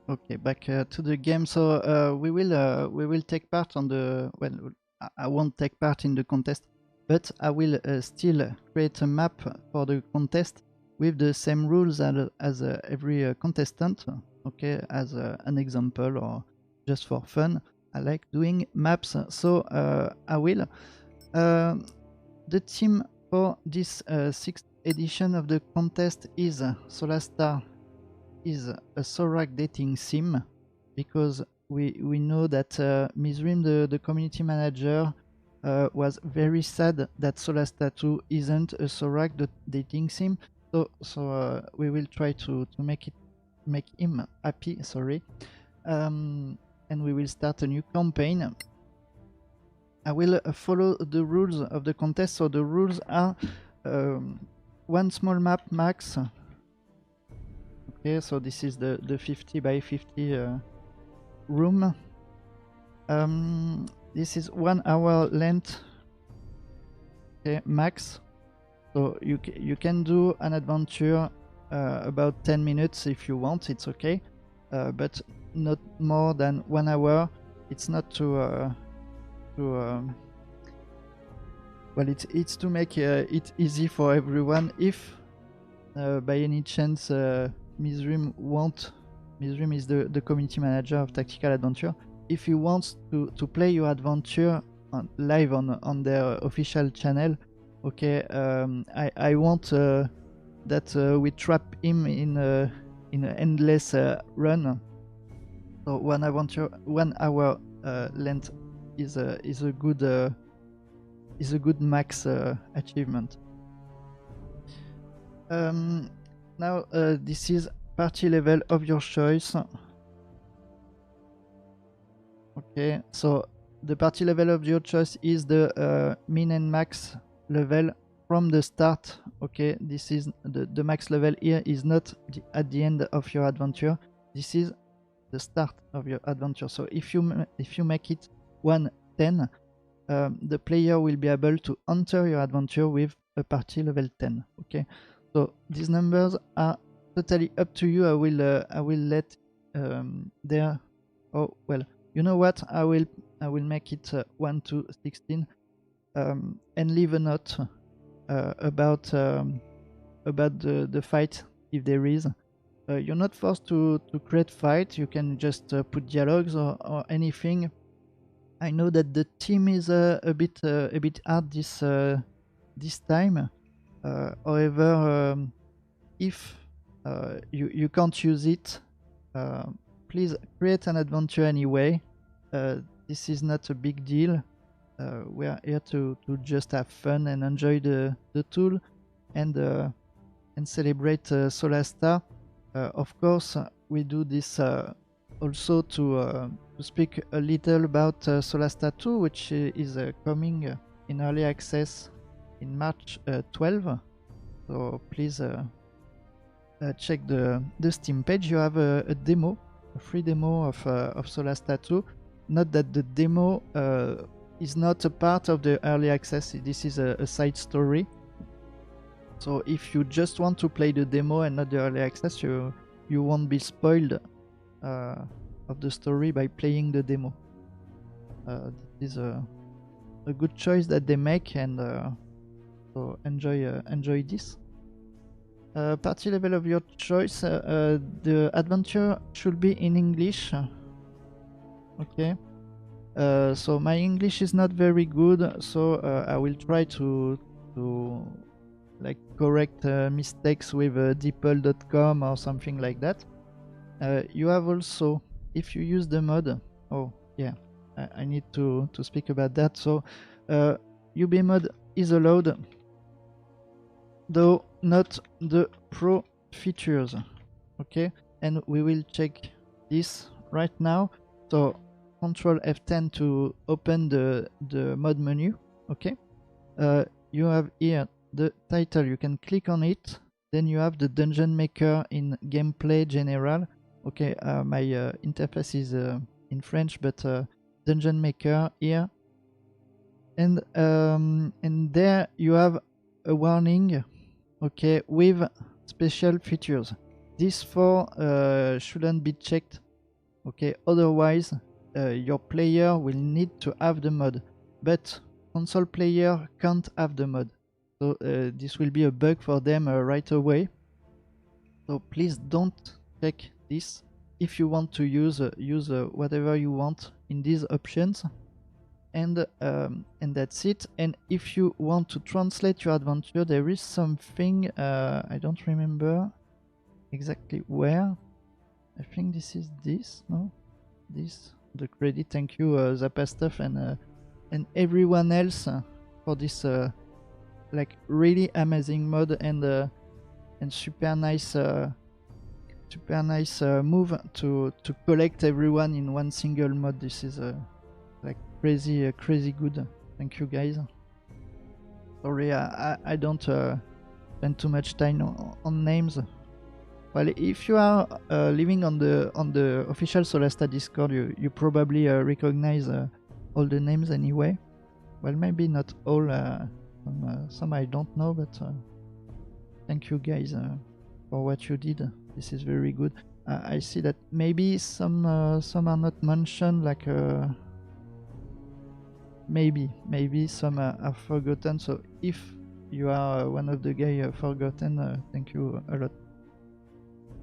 Okay, back to the game. So we will take part on the I won't take part in the contest, but I will still create a map for the contest with the same rules as every contestant. Okay, as an example or just for fun. I like doing maps, so I will. The team for this sixth edition of the contest is SOLASTA is a SORAC dating sim, because we know that Misrim, the community manager, was very sad that SOLASTA 2 isn't a SORAC dating sim. So we will try to make him happy. Sorry, and we will start a new campaign. I will follow the rules of the contest. So the rules are one small map max. Okay, so this is the 50 by 50 room. This is 1 hour length. Okay, max. So you can do an adventure about 10 minutes if you want. It's okay, but not more than 1 hour. It's not to well, it's to make it easy for everyone. If by any chance Misrim is the community manager of Tactical Adventure. If you want to play your adventure live on their official channel, okay, I want that we trap him in an endless run. So 1 adventure, 1 hour length is a good max achievement. Now this is party level of your choice. Okay, so the party level of your choice is the min and max level from the start. Okay, this is the max level here is not at the end of your adventure. This is the start of your adventure. So if you make it 110, the player will be able to enter your adventure with a party level 10. Okay, so these numbers are totally up to you. I will let there. Oh well, you know what? I will make it 1 to 16, and leave a note about the fight if there is. You're not forced to create fight. You can just put dialogues or anything. I know that the team is a bit hard this time. However, if you can't use it, please create an adventure anyway. This is not a big deal. We are here to just have fun and enjoy the tool and celebrate SOLASTA. Of course, we do this also to speak a little about SOLASTA 2, which is coming in early access in March 12. So please check the Steam page. You have a demo, a free demo of SOLASTA 2. Note that the demo is not a part of the early access. This is a side story. So if you just want to play the demo and not the early access, you won't be spoiled of the story by playing the demo. This is a good choice that they make, and so enjoy this. Party level of your choice. The adventure should be in English. Okay. So my English is not very good, so I will try to like correct mistakes with deeple.com or something like that. You have also, if you use the mod, oh yeah, I need to speak about that. So UB mod is allowed, though not the pro features. Okay, and we will check this right now. So Control F10 to open the mod menu. Okay, you have here the title. You can click on it. Then you have the Dungeon Maker in Gameplay General. Okay, my interface is in French, but Dungeon Maker here, and there you have a warning. Okay, with special features. These four shouldn't be checked Okay, otherwise your player will need to have the mod, but console player can't have the mod. So this will be a bug for them right away. So please don't check this. If you want to use whatever you want in these options, and that's it. And if you want to translate your adventure, there is something I don't remember exactly where. I think this is this, no? This, the credit. Thank you, Zappa stuff and everyone else for this like really amazing mod and super nice move to collect everyone in one single mod. This is like crazy good. Thank you guys. Sorry, I don't spend too much time on names. Well, if you are living on the official Solasta Discord, you probably recognize all the names anyway. Well, maybe not all. Some I don't know, but thank you guys for what you did. This is very good. I see that maybe some are not mentioned, like maybe some are forgotten. So if you are one of the guys forgotten, thank you a lot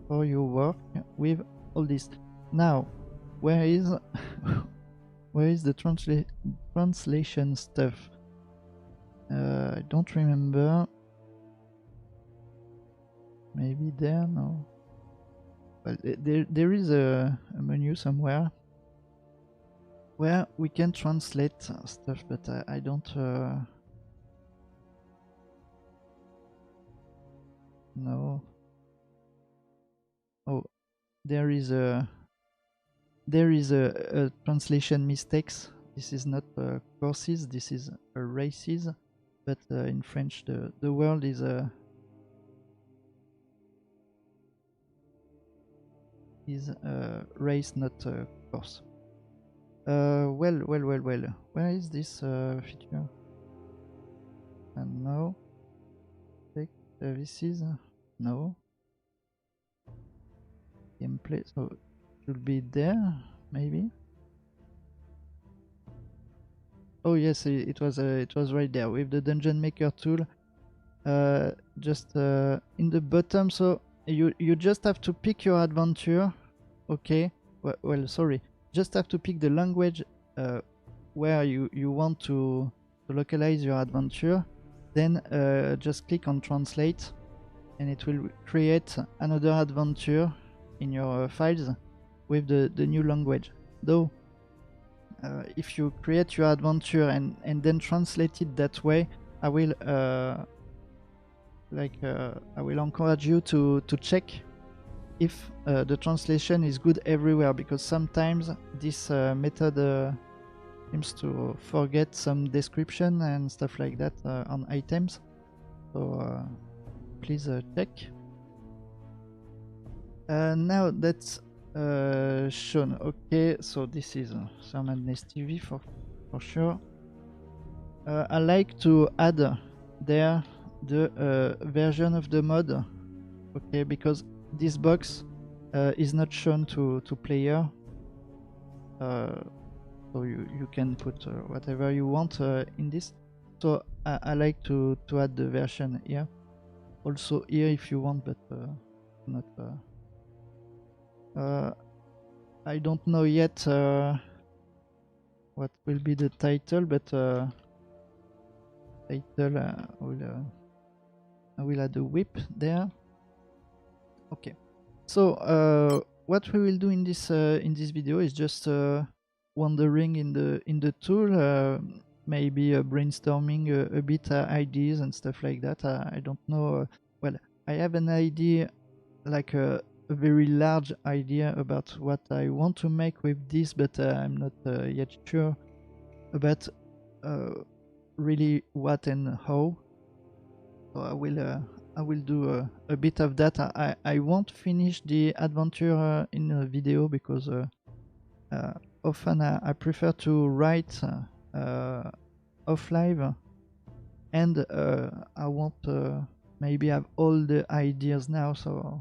for your work with all this. Now, where is the translation stuff? I don't remember. Maybe there, no. Well, there is a menu somewhere where we can translate stuff, but I don't know. Oh, there is a translation mistakes. This is not courses, this is races, but in French the word is race, not course. Well, where is this feature? And no. Tech services, no. Gameplay, so it should be there, maybe. Oh yes, it was right there with the dungeon maker tool. Just in the bottom, so you just have to pick your adventure. Okay, well sorry, just have to pick the language where you want to localize your adventure, then just click on translate and it will create another adventure in your files with the new language. Though if you create your adventure and then translate it that way, I will I will encourage you to check if the translation is good everywhere, because sometimes this method seems to forget some description and stuff like that on items. So please check. Now that's shown. Okay, so this is some Madness TV for sure. I like to add there the version of the mod. Okay, because this box is not shown to player. So you can put whatever you want in this. So I like to add the version here. Also here if you want, but not. I don't know yet what will be the title, but title I will add a whip there. Okay. So what we will do in this video is just wandering in the tool, maybe brainstorming a bit ideas and stuff like that. I don't know. Well, I have an idea, like a very large idea about what I want to make with this, but I'm not yet sure about really what and how. So I will do a bit of that. I won't finish the adventure in a video because often I prefer to write off live, and I won't maybe have all the ideas now. So,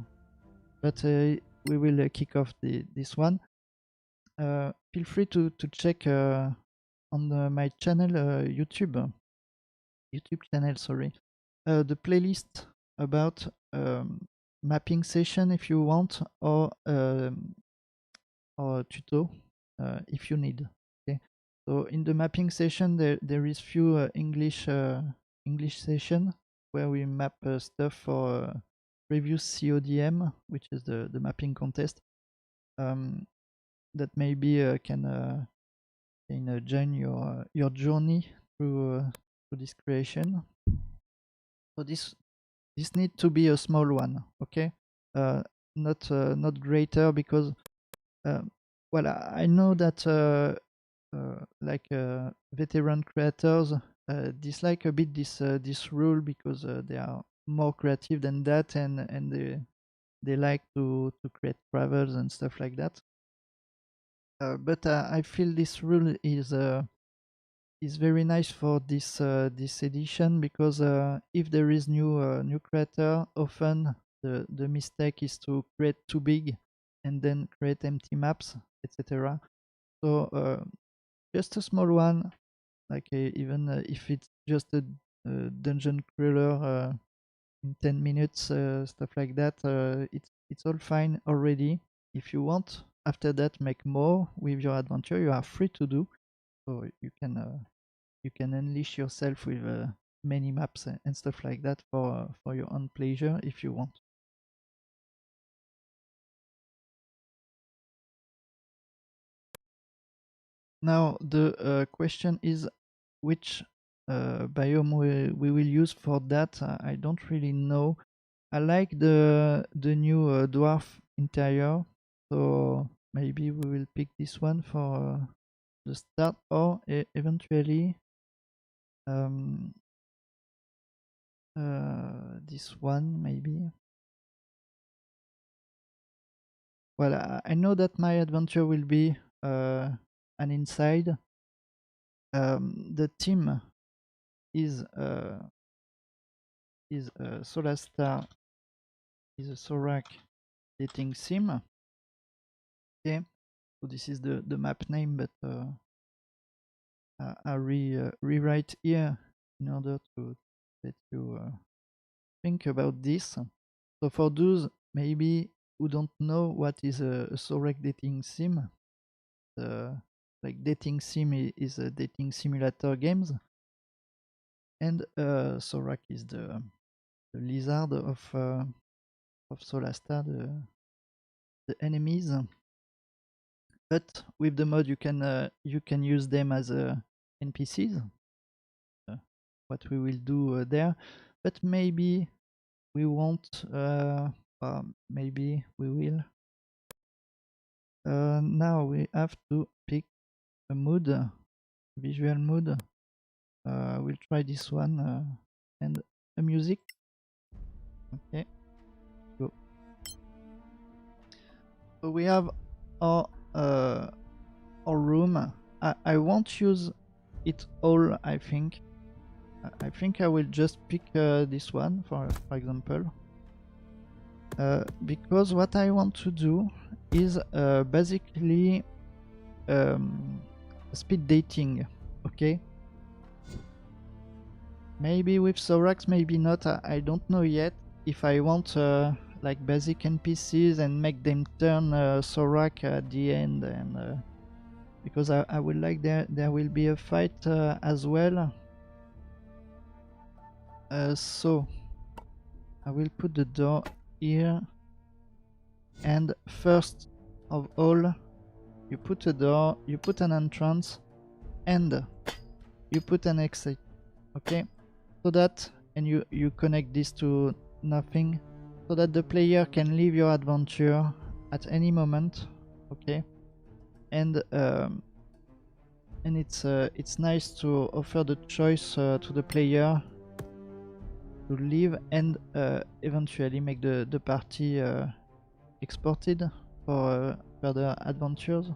but we will kick off this one. feel free to check on my channel, YouTube channel, sorry, the playlist about mapping session if you want, or tuto if you need. Okay, so in the mapping session there is few English session where we map stuff for previous CODM, which is the mapping contest, that maybe can join your journey through this creation. So this need to be a small one, okay? Not greater, because well, I know that like veteran creators dislike a bit this rule, because they are more creative than that, and they like to create travels and stuff like that. But I feel this rule is very nice for this edition, because if there is new creator, often the mistake is to create too big and then create empty maps, etc. So just a small one, like even if it's just a dungeon crawler in 10 minutes, stuff like that, it's all fine already. If you want, after that, make more with your adventure, you are free to do. So you can unleash yourself with many maps and stuff like that for your own pleasure if you want. Now the question is which biome we will use for that. I don't really know. I like the new dwarf interior, so maybe we will pick this one for the start, or eventually this one maybe. Well, I know that my adventure will be an inside. The team is SOLASTA, is a Sorak dating sim. Okay, so this is the map name, but I rewrite here in order to let you think about this. So for those maybe who don't know what is a Sorak dating sim, like dating sim is a dating simulator games, and Sorak is the lizard of Solasta, the enemies. But with the mod, you can use them as NPCs. What we will do there, but maybe we won't. Maybe we will. Now we have to pick a mood, visual mood. We'll try this one and a music. Okay, go. So we have our room. I won't use it all. I think I will just pick this one for example, because what I want to do is basically speed dating. Okay, maybe with Sorax, maybe not. I don't know yet if I want like basic NPCs and make them turn Sorak at the end, and because I would like there will be a fight as well. So I will put the door here, and first of all, you put a door, you put an entrance, and you put an exit. Okay, so that, and you connect this to nothing, so that the player can leave your adventure at any moment. Okay, and it's nice to offer the choice to the player to leave and eventually make the party exported for further adventures.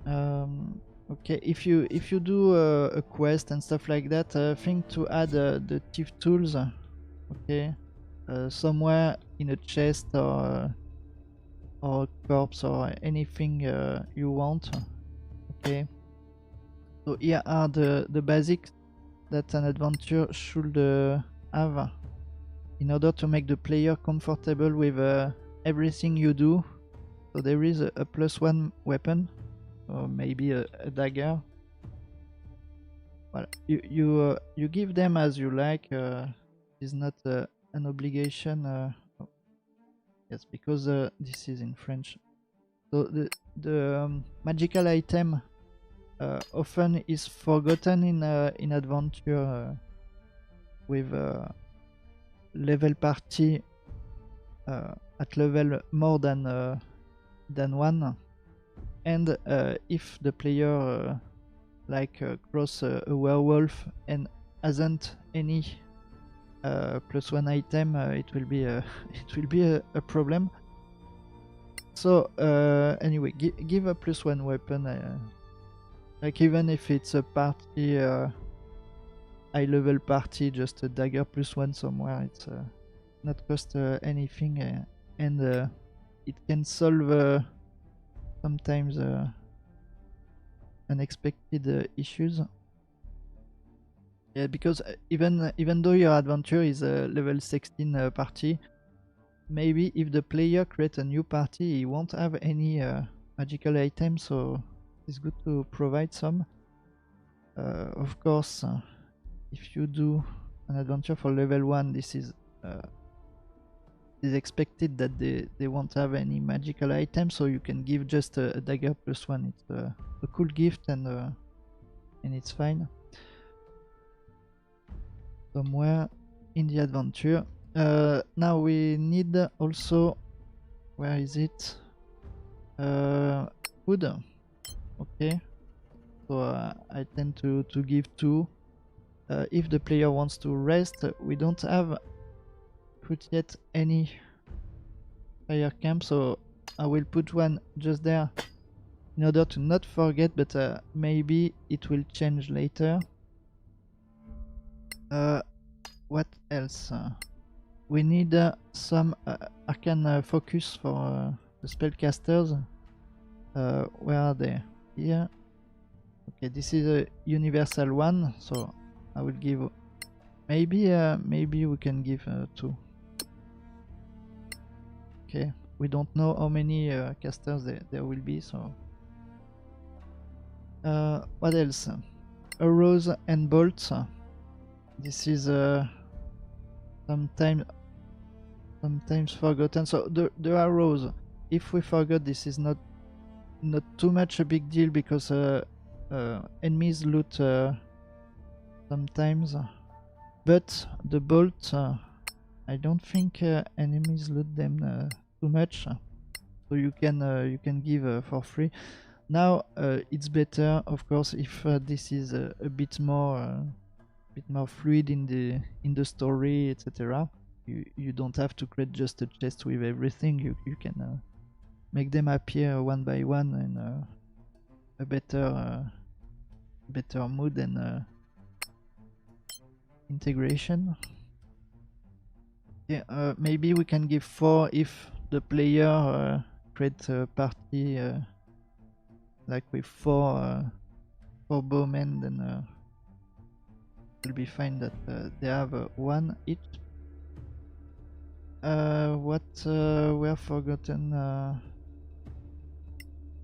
Okay, if you do a quest and stuff like that, think to add the thief tools. Okay, somewhere in a chest or or corpse or anything you want. Okay, so here are the basics that an adventure should have in order to make the player comfortable with everything you do. So there is a +1 weapon, or maybe a dagger. Well, you give them as you like. It's not an obligation. Oh, yes, because this is in French. So the magical item often is forgotten in adventure with level party at level more than 1, and if the player cross a werewolf and hasn't any +1 item, it will be a problem. So anyway, give a +1 weapon, like even if it's a party, high level party, just a dagger +1 somewhere, it's not cost anything, and it can solve sometimes unexpected issues. Yeah, because even though your adventure is a level 16 party, maybe if the player creates a new party, he won't have any magical items, so it's good to provide some. Of course, if you do an adventure for level 1, this is expected that they won't have any magical items, so you can give just a dagger +1. It's a cool gift, and it's fine. Somewhere in the adventure. Now we need also, where is it? Food. Okay, so I tend to give 2. If the player wants to rest, we don't have put yet any fire camp, so I will put one just there in order to not forget, but maybe it will change later. What else? We need some arcane focus for the spellcasters. Where are they? Here. Okay, this is a universal one, so I will give. Maybe we can give 2. Okay, we don't know how many casters there will be, so. What else? Arrows and bolts. This is sometimes forgotten. So the arrows, if we forgot, this is not too much a big deal, because enemies loot sometimes. But the bolt, I don't think enemies loot them too much. So you can give for free. Now it's better, of course, if this is a bit more fluid in the story, etc. You don't have to create just a chest with everything. You can make them appear one by one in a better mood and integration. Yeah, maybe we can give 4 if the player creates a party like with 4 bowmen, then it'll be fine that they have 1 each. What we have forgotten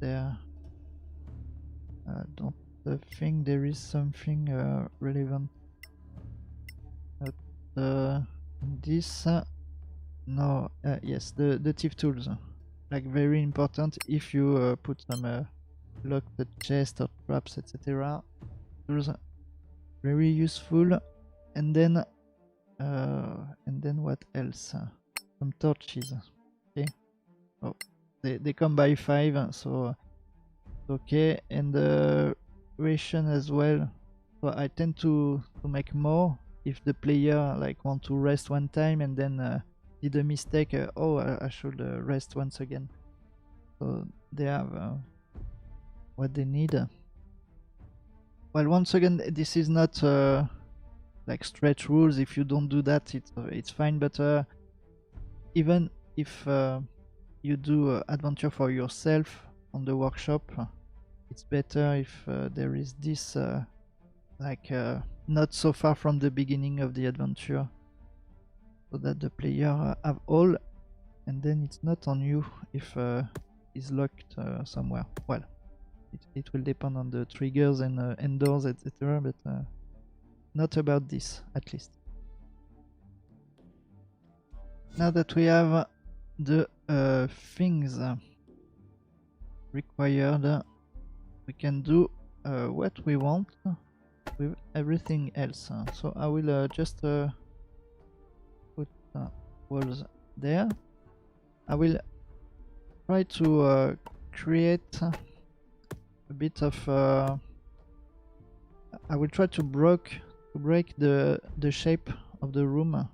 there? I don't think there is something relevant. This no, yes, the thief tools, like very important if you put some locked chest or traps, etc. Tools very useful. And then what else? Some torches. Okay. Oh, they come by 5, so okay. And ration as well. So I tend to make more if the player like want to rest one time and then did a mistake. Oh, I should rest once again. So they have what they need. Well, once again, this is not like stretch rules. If you don't do that, it's fine. But even if you do adventure for yourself on the workshop, it's better if there is this like not so far from the beginning of the adventure, so that the player have all, and then it's not on you if is locked somewhere. Well, it will depend on the triggers and doors, etc. But not about this, at least. Now that we have the things required, we can do what we want with everything else. So I will just put walls there. I will try to create a bit of I will try to break the shape of the room,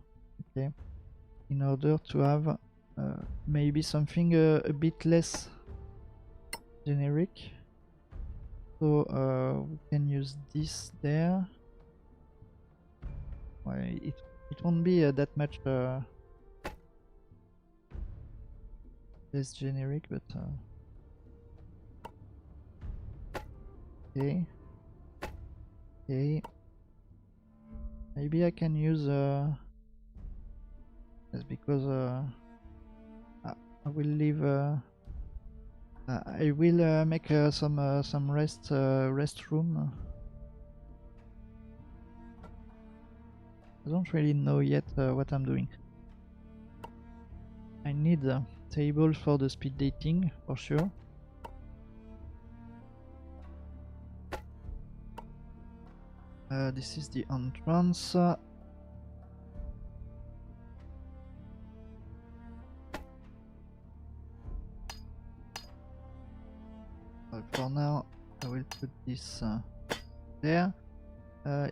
okay, in order to have maybe something a bit less generic. So we can use this there. Well, it won't be that much less generic, but okay. Okay. Maybe I can use just because I will leave. I will make some restroom. I don't really know yet what I'm doing. I need a table for the speed dating for sure. This is the entrance. For now, I will put this there.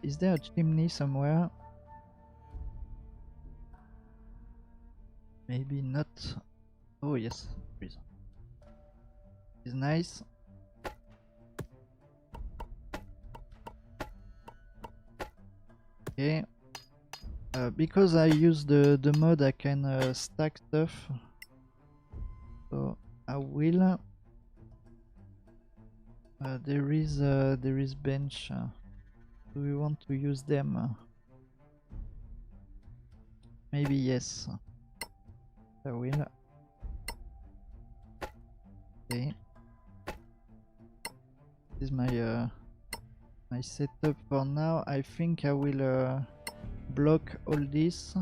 Is there a chimney somewhere? Maybe not. Oh yes, there is. It's nice. Okay. Because I use the mod, I can stack stuff. So I will. There is bench. Do we want to use them? Maybe yes. I will. Okay. This is my my setup for now. I think I will block all this.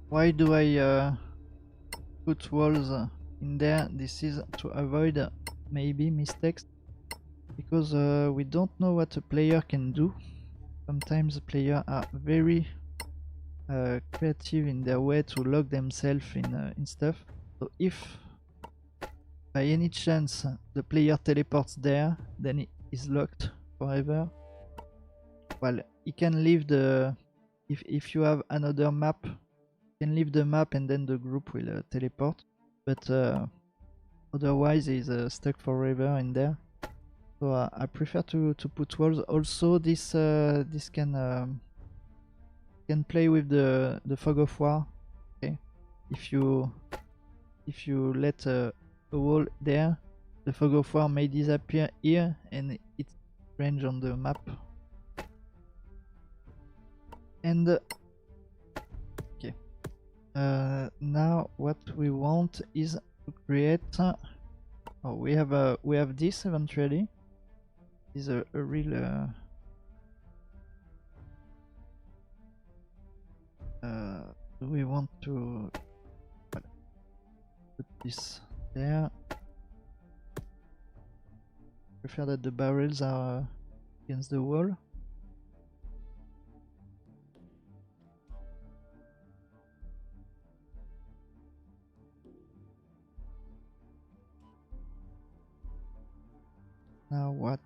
Why do I put walls in there? This is to avoid maybe mistakes, because we don't know what a player can do. Sometimes the players are very creative in their way to lock themselves in stuff. So if by any chance the player teleports there, then it is locked forever. Well, he can leave the... If you have another map, you can leave the map and then the group will teleport. But otherwise he's stuck forever in there. So I prefer to put walls. Also, this can play with the fog of war. Okay, if you let a wall there, the fog of war may disappear here, and it's range on the map. And okay, now what we want is to create. Oh, we have this eventually. Is a real. Do we want to put this there? Prefer that the barrels are against the wall. Now what?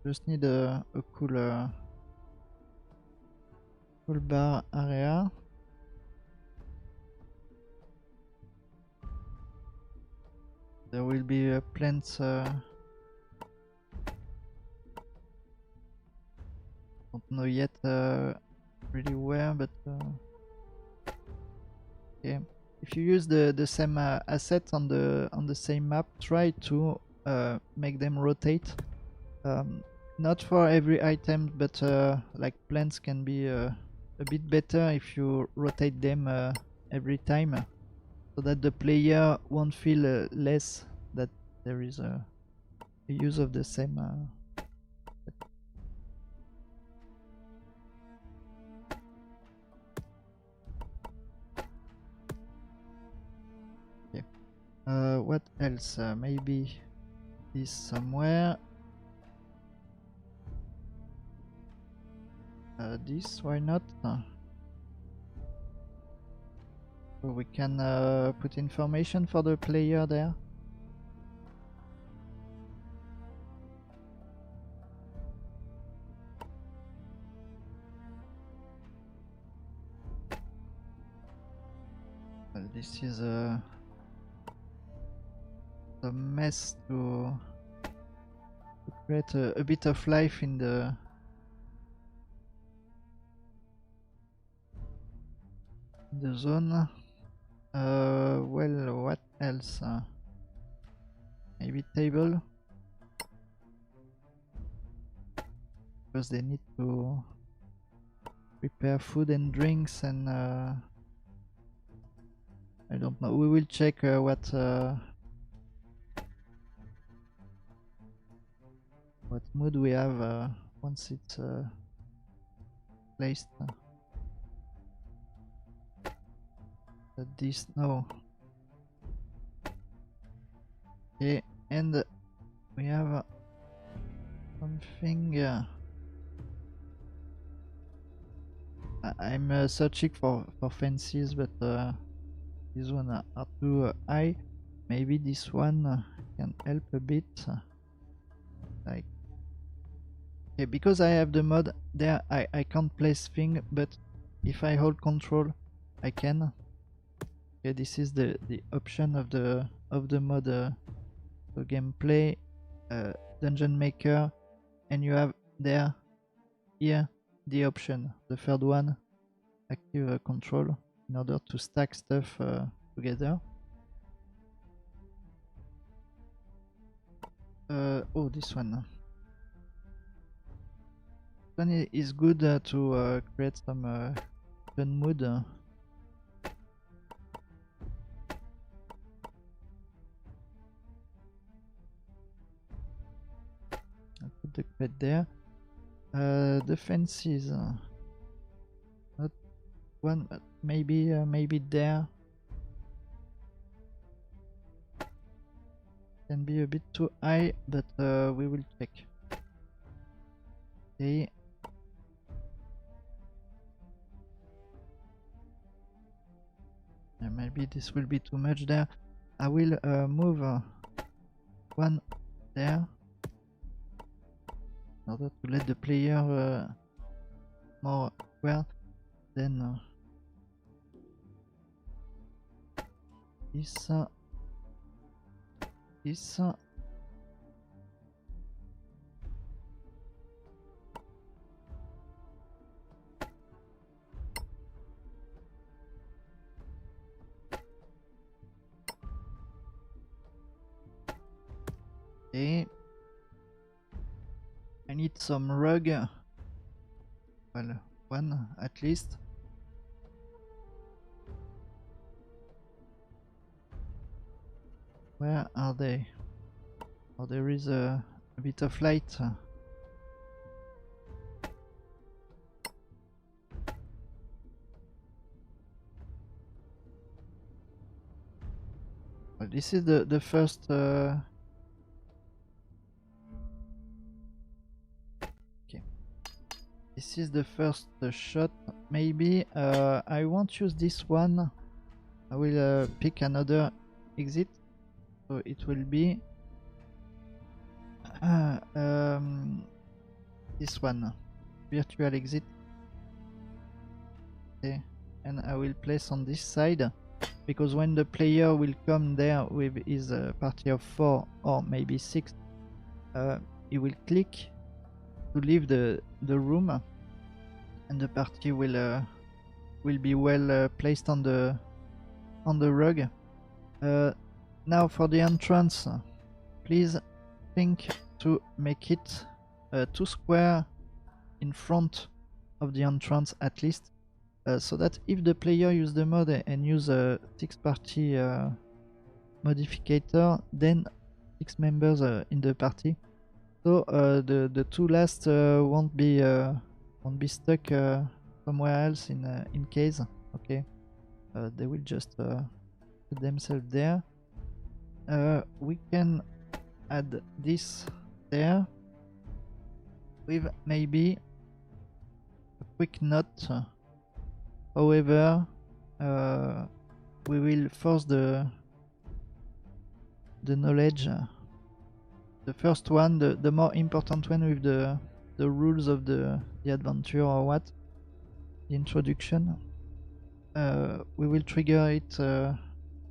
Just need a cool bar area. There will be plants. Don't know yet really where, but okay. If you use the same assets on the same map, try to make them rotate. Not for every item, but like plants can be a bit better if you rotate them every time, so that the player won't feel less that there is a use of the same. Okay. What else? Maybe this somewhere. This, why not? So we can put information for the player there. Well, this is a mess to create a bit of life in the zone. Well, what else? Maybe table, because they need to prepare food and drinks, and I don't know. We will check what mood we have once it's placed. This no. Okay, and we have something. I'm searching for fences, but these one are too high. Maybe this one can help a bit. Like, okay, because I have the mod there, I can't place thing, but if I hold control, I can. Okay, this is the option of the mod. So gameplay, dungeon maker, and you have there here the option, the third one, active control, in order to stack stuff together. Oh, this one. This one is good to create some fun mood. I'll put the bed there. The fences, not one, but maybe there. Can be a bit too high, but we will check. Okay. Maybe this will be too much there. I will move one there, in order to let the player more well. Then this. Okay. I need some rug. Well, one at least. Where are they? Oh, there is a bit of light. Well, this is the first. Okay. This is the first shot. Maybe I won't use this one. I will pick another exit. So it will be this one, virtual exit. Okay, and I will place on this side, because when the player will come there with his party of 4 or maybe 6, he will click to leave the room, and the party will be well placed on the rug. Now for the entrance, please think to make it 2 square in front of the entrance at least, so that if the player use the mod and use a 6 party modificator, then 6 members in the party. So the 2 last won't be stuck somewhere else in case. Okay, they will just put themselves there. We can add this there with maybe a quick note. However, we will force the knowledge, the first one, the more important one, with the rules of the adventure, or what, the introduction. We will trigger it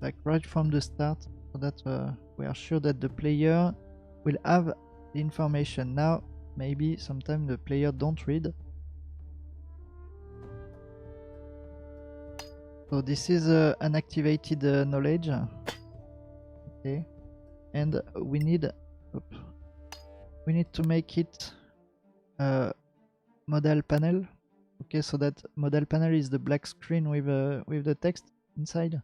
like right from the start, so that we are sure that the player will have the information. Now maybe sometimes the player don't read, so this is an activated knowledge. Okay, and we need to make it modal panel. Okay, so that modal panel is the black screen with the text inside.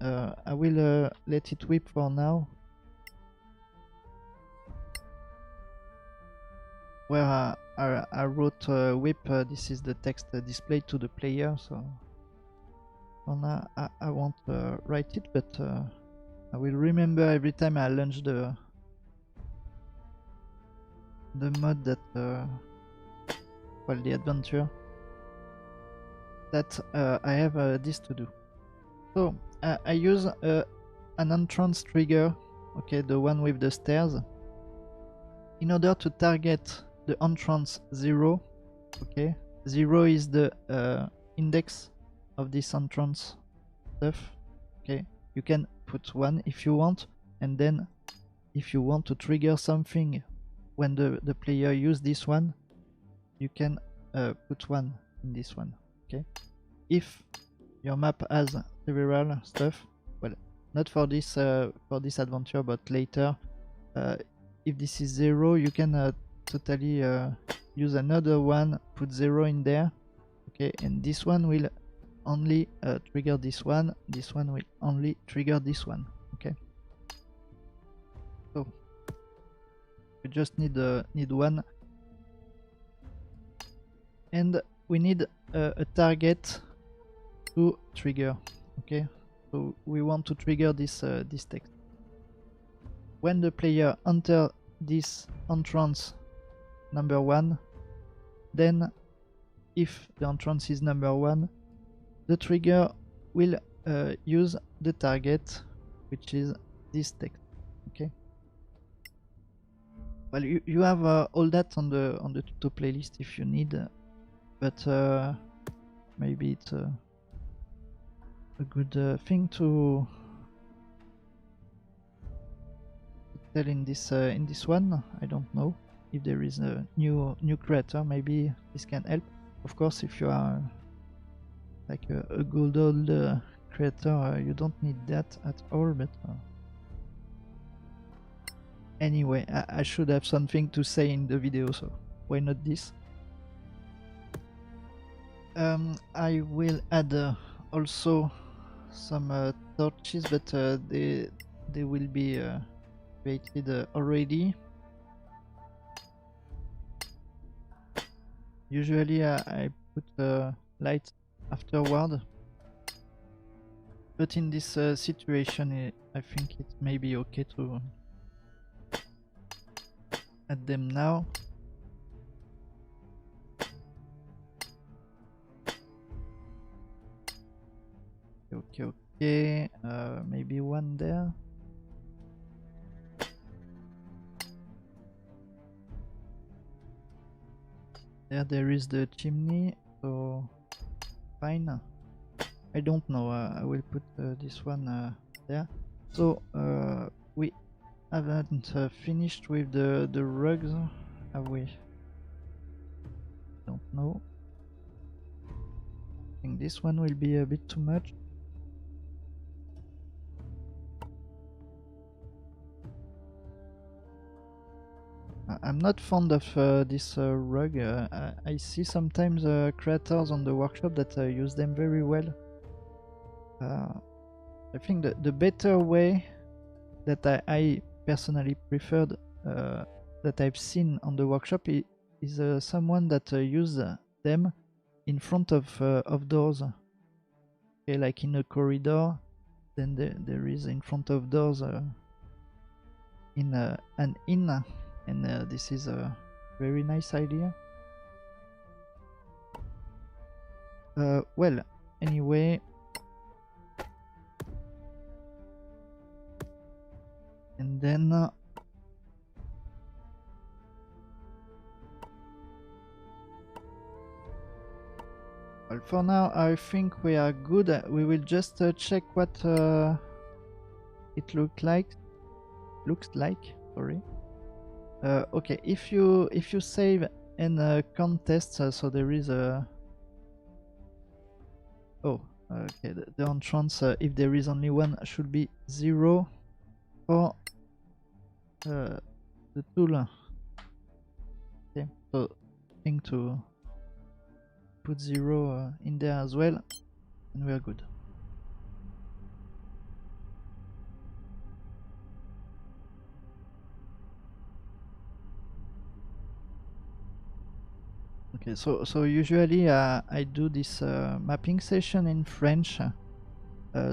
I will let it whip for now. Where I wrote whip, this is the text displayed to the player. So for now I won't write it, but I will remember every time I launch the mod that well, the adventure, that I have this to do. So I use an entrance trigger, okay, the one with the stairs, in order to target the entrance 0. Okay, 0 is the index of this entrance stuff. Okay, you can put 1 if you want, and then if you want to trigger something when the player use this one, you can put 1 in this one. Okay, if your map has several stuff, well, not for this adventure, but later, if this is 0, you can totally use another one, put 0 in there. Okay, and this one will only trigger this one will only trigger this one. Okay, so we just need one, and we need a target to trigger. Okay, so we want to trigger this text when the player enter this entrance number 1. Then if the entrance is number 1, the trigger will use the target, which is this text. Okay, well, you have all that on the tuto playlist if you need, but maybe it's a good thing to tell in this one. I don't know if there is a new creator, maybe this can help. Of course, if you are like a good old creator, you don't need that at all, but anyway, I should have something to say in the video, so why not this? I will add also some torches, but they will be created already. Usually I put light afterward, but in this situation I think it may be okay to add them now. Okay, maybe one there. There is the chimney, so fine. I don't know, I will put this one there. So we haven't finished with the rugs, have we? Don't know. think this one will be a bit too much. I'm not fond of this rug. I see sometimes creators on the workshop that use them very well. I think the better way that I personally preferred that I've seen on the workshop is someone that use them in front of doors. Okay, like in a corridor, then there is in front of doors in an inn, and this is a very nice idea. Well, anyway, and then well, for now I think we are good. We will just check what it looks like. Sorry. Okay, if you save and contest, so there is a okay, the entrance, if there is only one, should be 0 for the tool. Okay, so I think to put 0 in there as well, and we are good. Okay, so usually I do this mapping session in French.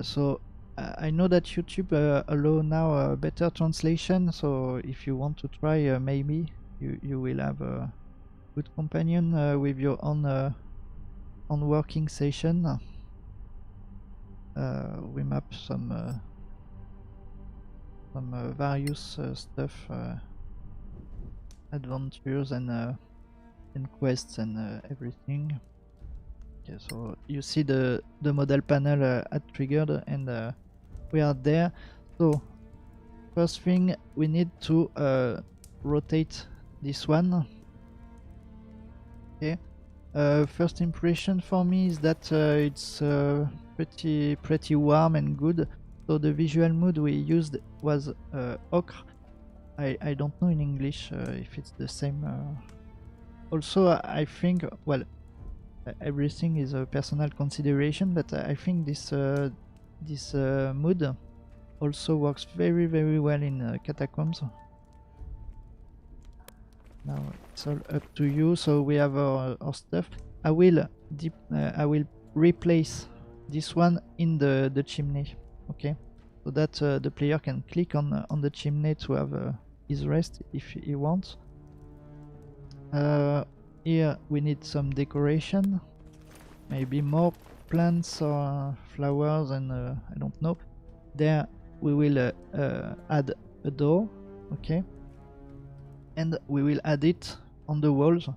So I know that YouTube allow now a better translation. So if you want to try, maybe you will have a good companion with your own working session. We map some various stuff, adventures and quests and everything. Okay, so you see the model panel at triggered, and we are there. So first thing, we need to rotate this one. Okay. First impression for me is that it's pretty warm and good. So the visual mood we used was ochre. I don't know in English if it's the same. Also, I think, well, everything is a personal consideration, but I think this mood also works very well in catacombs. Now it's all up to you. So we have our stuff. I will replace this one in the chimney. Okay, so that the player can click on the chimney to have his rest if he wants. Here we need some decoration, maybe more plants or flowers, and I don't know. There we will add a door, okay, and we will add it on the walls.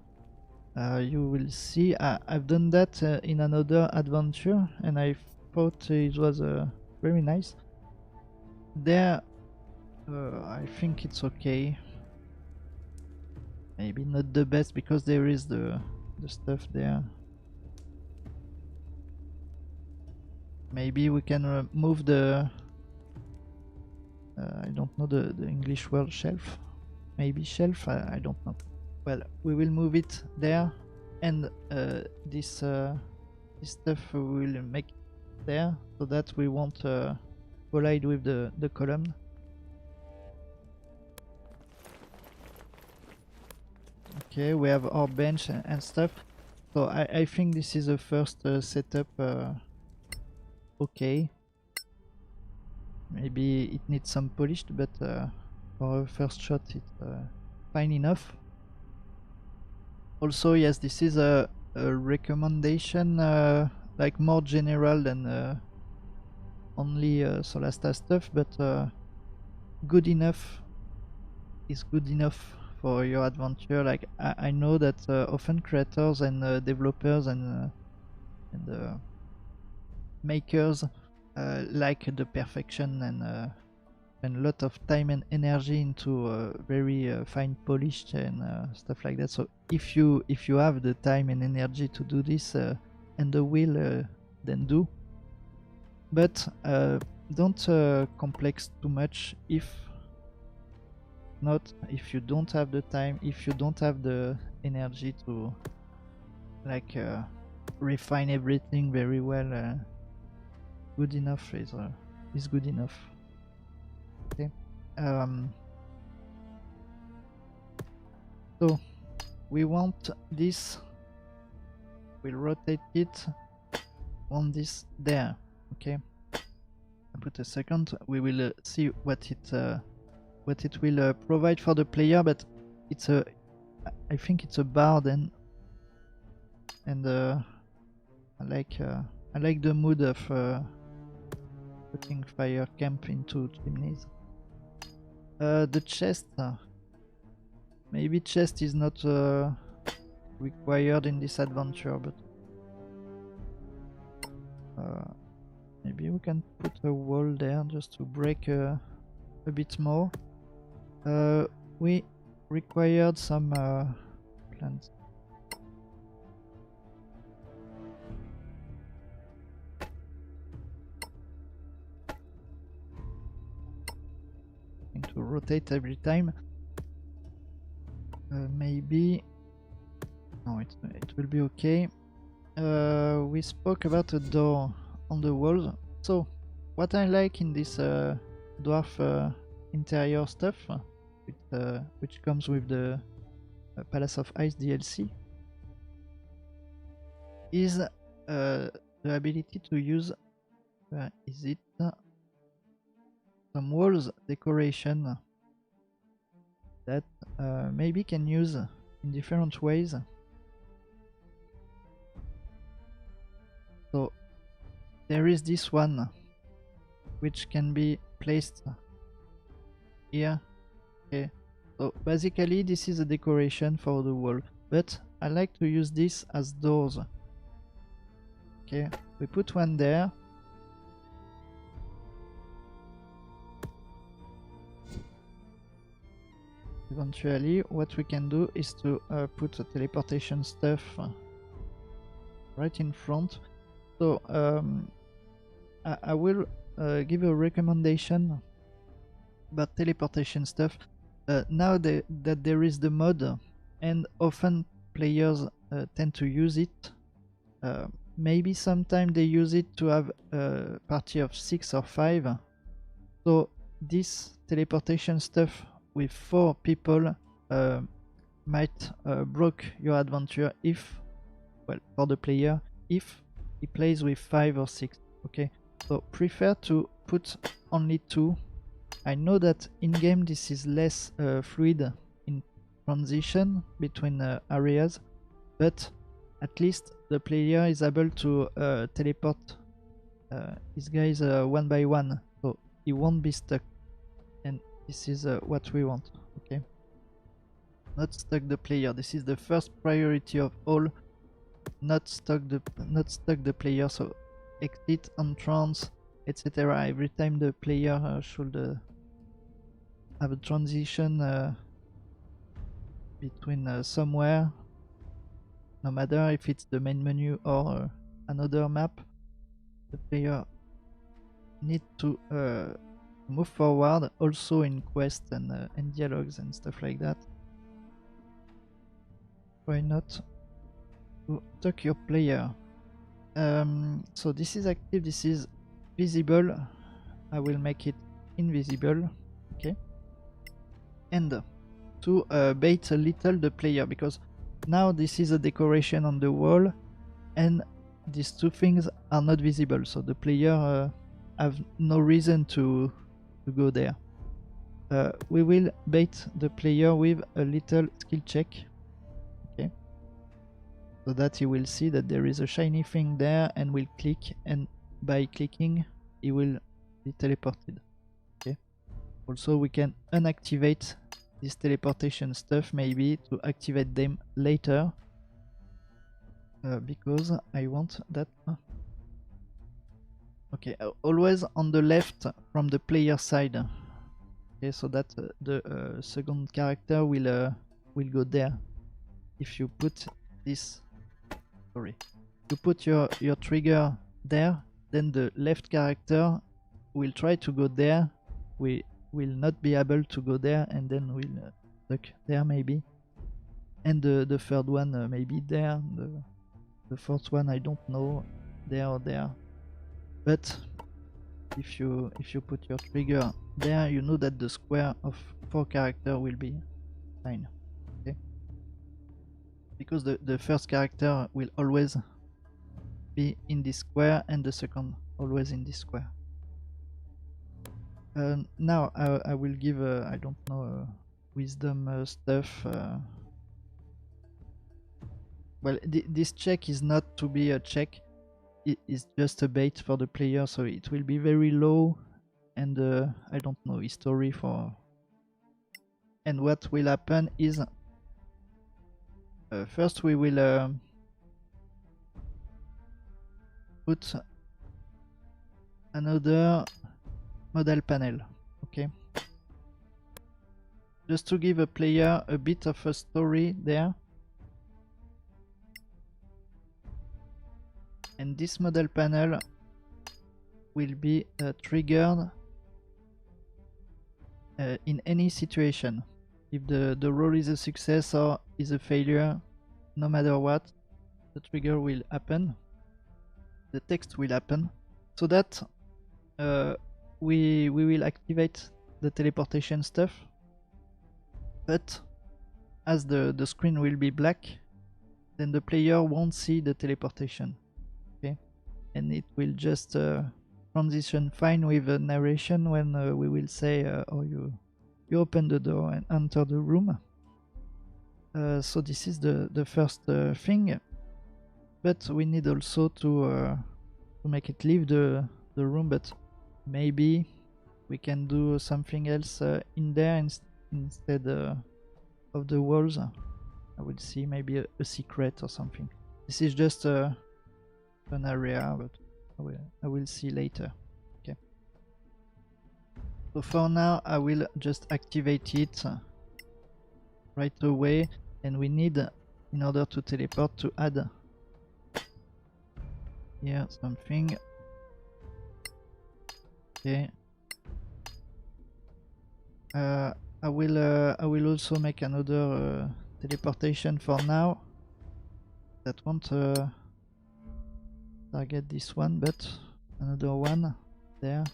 You will see I've done that in another adventure, and I thought it was very nice. There I think it's okay. Maybe not the best because there is the stuff there. Maybe we can move the I don't know the English word, shelf. Maybe shelf, I don't know. Well, we will move it there, and this stuff we will make there so that we won't collide with the column. Okay, we have our bench and stuff. So I think this is the first setup. Okay. Maybe it needs some polished, but for a first shot it's fine enough. Also, yes, this is a recommendation, like more general than only SOLASTA stuff, but good enough is good enough for your adventure. Like I know that often creators and developers and makers like the perfection and spend a lot of time and energy into very fine polished and stuff like that. So if you have the time and energy to do this, and the wheel then do. But don't complex too much if you don't have the time, if you don't have the energy to like refine everything very well. Good enough is good enough. Okay. So we want this, we'll rotate it, want this there. Okay, I put a second. We will see what it will provide for the player, but it's a, I think it's a bar then, and I like the mood of putting fire camp into chimneys. The chest, maybe chest is not required in this adventure, but maybe we can put a wall there just to break a bit more. We required some plants. To rotate every time. Maybe no, it will be okay. We spoke about a door on the walls. So what I like in this dwarf interior stuff, which comes with the Palace of Ice DLC, is the ability to use is it some walls decoration that maybe can use in different ways. So there is this one which can be placed here. Okay, so basically this is a decoration for the wall, but I like to use this as doors. Okay, we put one there. Eventually what we can do is to put a teleportation stuff right in front. So I will give a recommendation about teleportation stuff. Now that there is the mod, and often players tend to use it, maybe sometimes they use it to have a party of 6 or 5. So this teleportation stuff with 4 people might block your adventure if, well, for the player, if he plays with 5 or 6. Okay, so prefer to put only 2. I know that in game this is less fluid in transition between areas, but at least the player is able to teleport his guys one by one, so he won't be stuck. And this is what we want. Okay, not stuck the player. This is the first priority of all. Not stuck the player. So exit, entrance, etc. Every time the player should have a transition between somewhere, no matter if it's the main menu or another map, the player need to move forward, also in quests and dialogues and stuff like that. Try not to talk your player. So this is active, this is visible. I will make it invisible. Okay, and to bait a little the player, because now this is a decoration on the wall and these 2 things are not visible, so the player have no reason to go there. We will bait the player with a little skill check. Okay, so that he will see that there is a shiny thing there and will click, and by clicking he will be teleported. Okay, also we can unactivate this teleportation stuff, maybe to activate them later, because I want that. Okay, always on the left from the player side. Okay, so that the second character will go there. If you put this, sorry, you put your trigger there, then the left character will try to go there. We will not be able to go there, and then we'll stuck there maybe. And the third one maybe there. The fourth one I don't know, there or there. But if you put your trigger there, you know that the square of 4 character will be fine. Okay. Because the first character will always be in this square and the second always in this square. Now I will give I don't know wisdom stuff. Well, this check is not to be a check. It is just a bait for the player, so it will be very low, and I don't know history for. And what will happen is first we will put another model panel, okay? Just to give a player a bit of a story there. And this model panel will be triggered in any situation. If the role is a success or is a failure, no matter what, the trigger will happen. The text will happen, so that we will activate the teleportation stuff. But as the screen will be black, then the player won't see the teleportation. Okay, and it will just transition fine with a narration when we will say, "Oh, you open the door and enter the room." So this is the first thing. But we need also to make it leave the room. But maybe we can do something else in there instead of the walls. I will see, maybe a secret or something. This is just an area, but I will see later. Okay. So for now, I will just activate it right away, and we need, in order to teleport, to add here something. Okay. I will also make another teleportation for now. That won't target this one, but another one there.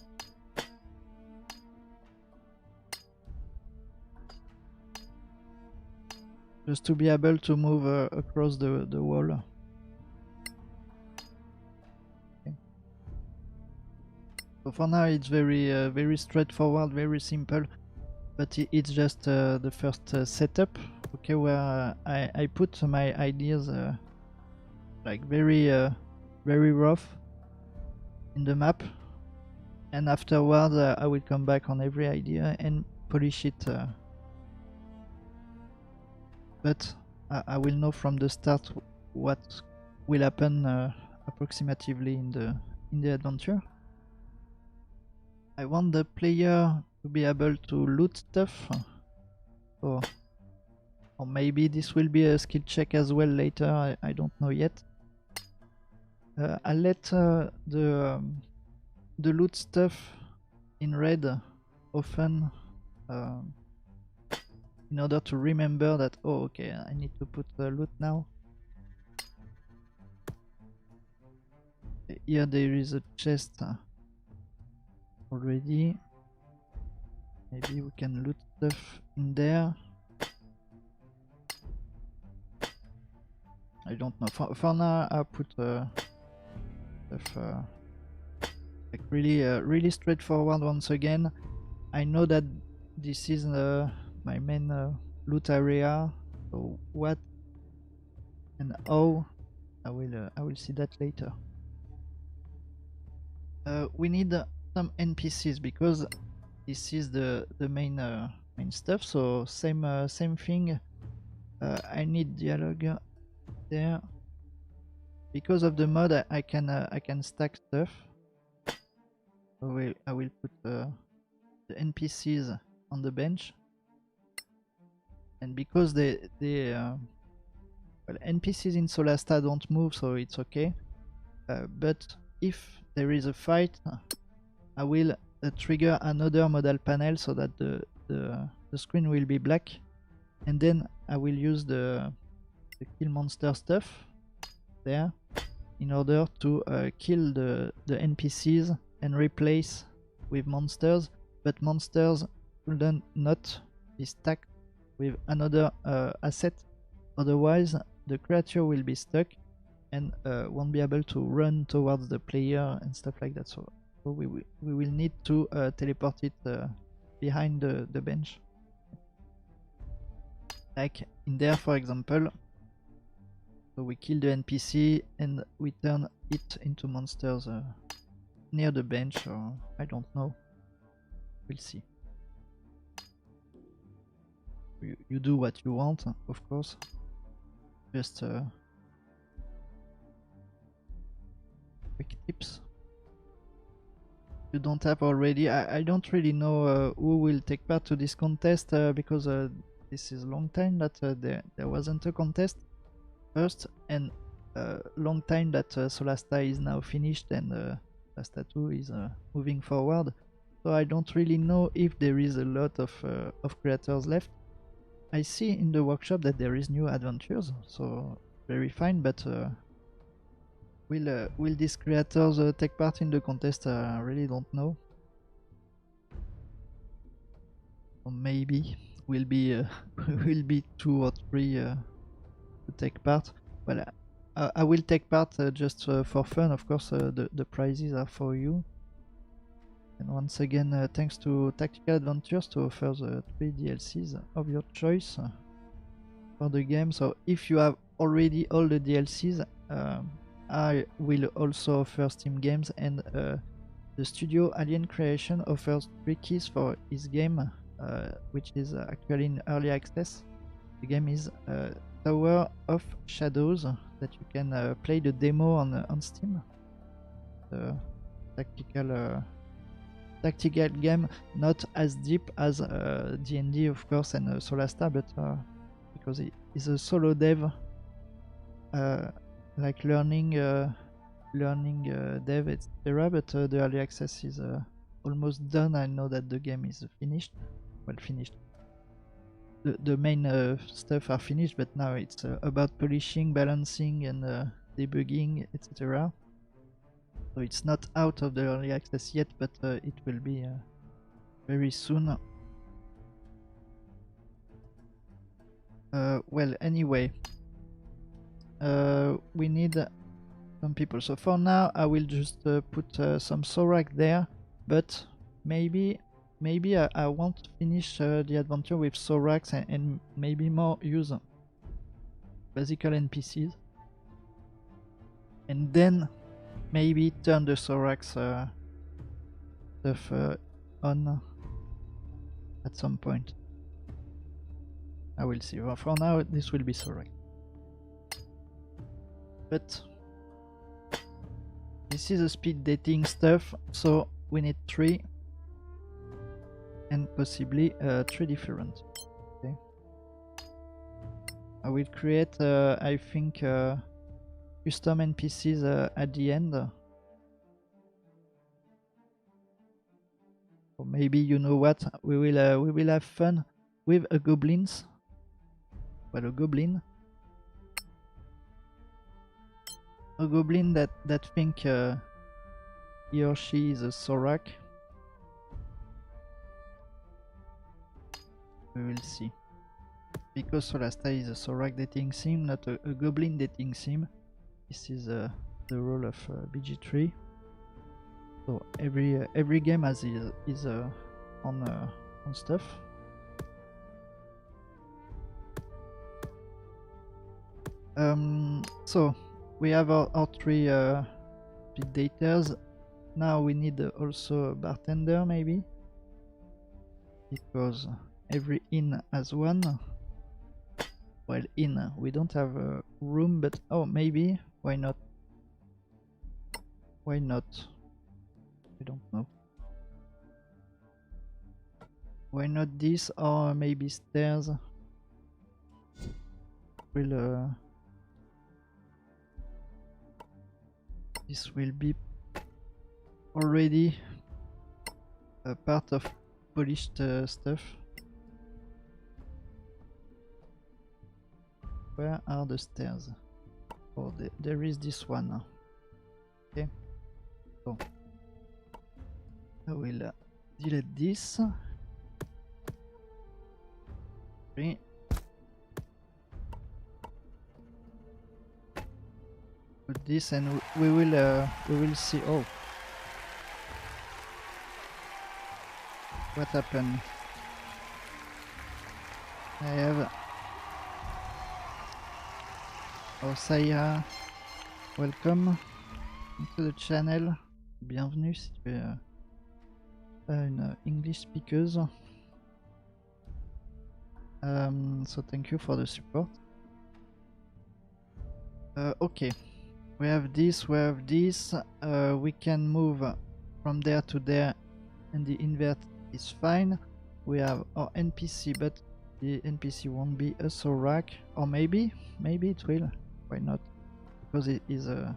Just to be able to move across the wall. Okay. So for now it's very straightforward, very simple, but it's just the first setup. Okay, where I put my ideas like very rough in the map, and afterwards I will come back on every idea and polish it. But I will know from the start what will happen approximately in the adventure. I want the player to be able to loot stuff, or maybe this will be a skill check as well later. I don't know yet. I'll let the loot stuff in red often. In order to remember that, oh okay, I need to put the loot now. Here there is a chest already. Maybe we can loot stuff in there. I don't know. For now I put stuff like really straightforward. Once again, I know that this is my main loot area, so what and how I will see that later. We need some NPCs because this is the main stuff. So same thing. I need dialogue there. Because of the mod, I can stack stuff. So I will put the NPCs on the bench. And because well, NPCs in SOLASTA don't move, so it's okay. but if there is a fight, I will trigger another modal panel so that the screen will be black, and then I will use the kill monster stuff there in order to kill the NPCs and replace with monsters, but monsters should not be stacked with another asset, otherwise the creature will be stuck and won't be able to run towards the player and stuff like that. So we will need to teleport it behind the bench, like in there for example. So we kill the NPC and we turn it into monsters near the bench, or I don't know, we'll see. You do what you want, of course, just quick tips. You don't have already, I don't really know who will take part to this contest, because this is a long time that there wasn't a contest first, and long time that SOLASTA is now finished and SOLASTA 2 is moving forward. So I don't really know if there is a lot of creators left. I see in the workshop that there is new adventures, so very fine, but will these creators take part in the contest? I really don't know. Or maybe will be will be 2 or 3 to take part. Well, I will take part just for fun, of course. The prizes are for you. And once again, thanks to Tactical Adventures to offer the 3 DLCs of your choice for the game. So if you have already all the DLCs, I will also offer Steam games, and the studio Alien Creation offers 3 keys for his game, which is actually in early access. The game is Tower of Shadows, that you can play the demo on Steam. The tactical game, not as deep as D&D of course and SOLASTA, but because it is a solo dev, like learning dev, etc. But the early access is almost done. I know that the game is finished. Well, finished. The main stuff are finished, but now it's about polishing, balancing, and debugging, etc. So it's not out of the early access yet, but it will be very soon. Well, anyway, we need some people. So for now, I will just put some Sorak there, but maybe I won't finish the adventure with Soraks and maybe more use basic NPCs, and then maybe turn the Soraks stuff on at some point. I will see. Well, for now, this will be Sorak. But this is a speed dating stuff, so we need 3. And possibly 3 different. Okay. I will create, I think, custom NPCs at the end. Or maybe, you know what, we will have fun with a goblins. Well, a goblin that think he or she is a Sorak. We will see. Because SOLASTA is a Sorak dating sim, not a goblin dating sim. This is the role of BG3. So every game has is on stuff. So we have our 3 speed daters. Now we need also a bartender, maybe, because every inn has 1. Well, inn, we don't have a room, but oh, maybe, why not? Why not? I don't know. Why not this, or maybe stairs? Will this will be already a part of polished stuff. Where are the stairs? Oh, there is this one. Okay, so I will delete this. Okay. Put this, and we will see. Oh, what happened? I have. Oh, Saïra, welcome to the channel. Bienvenue si tu es une English speaker. So thank you for the support. Okay, we have this, we have this. We can move from there to there, and the invert is fine. We have our NPC, but the NPC won't be a Sorak, or maybe it will. Why not? Because it is a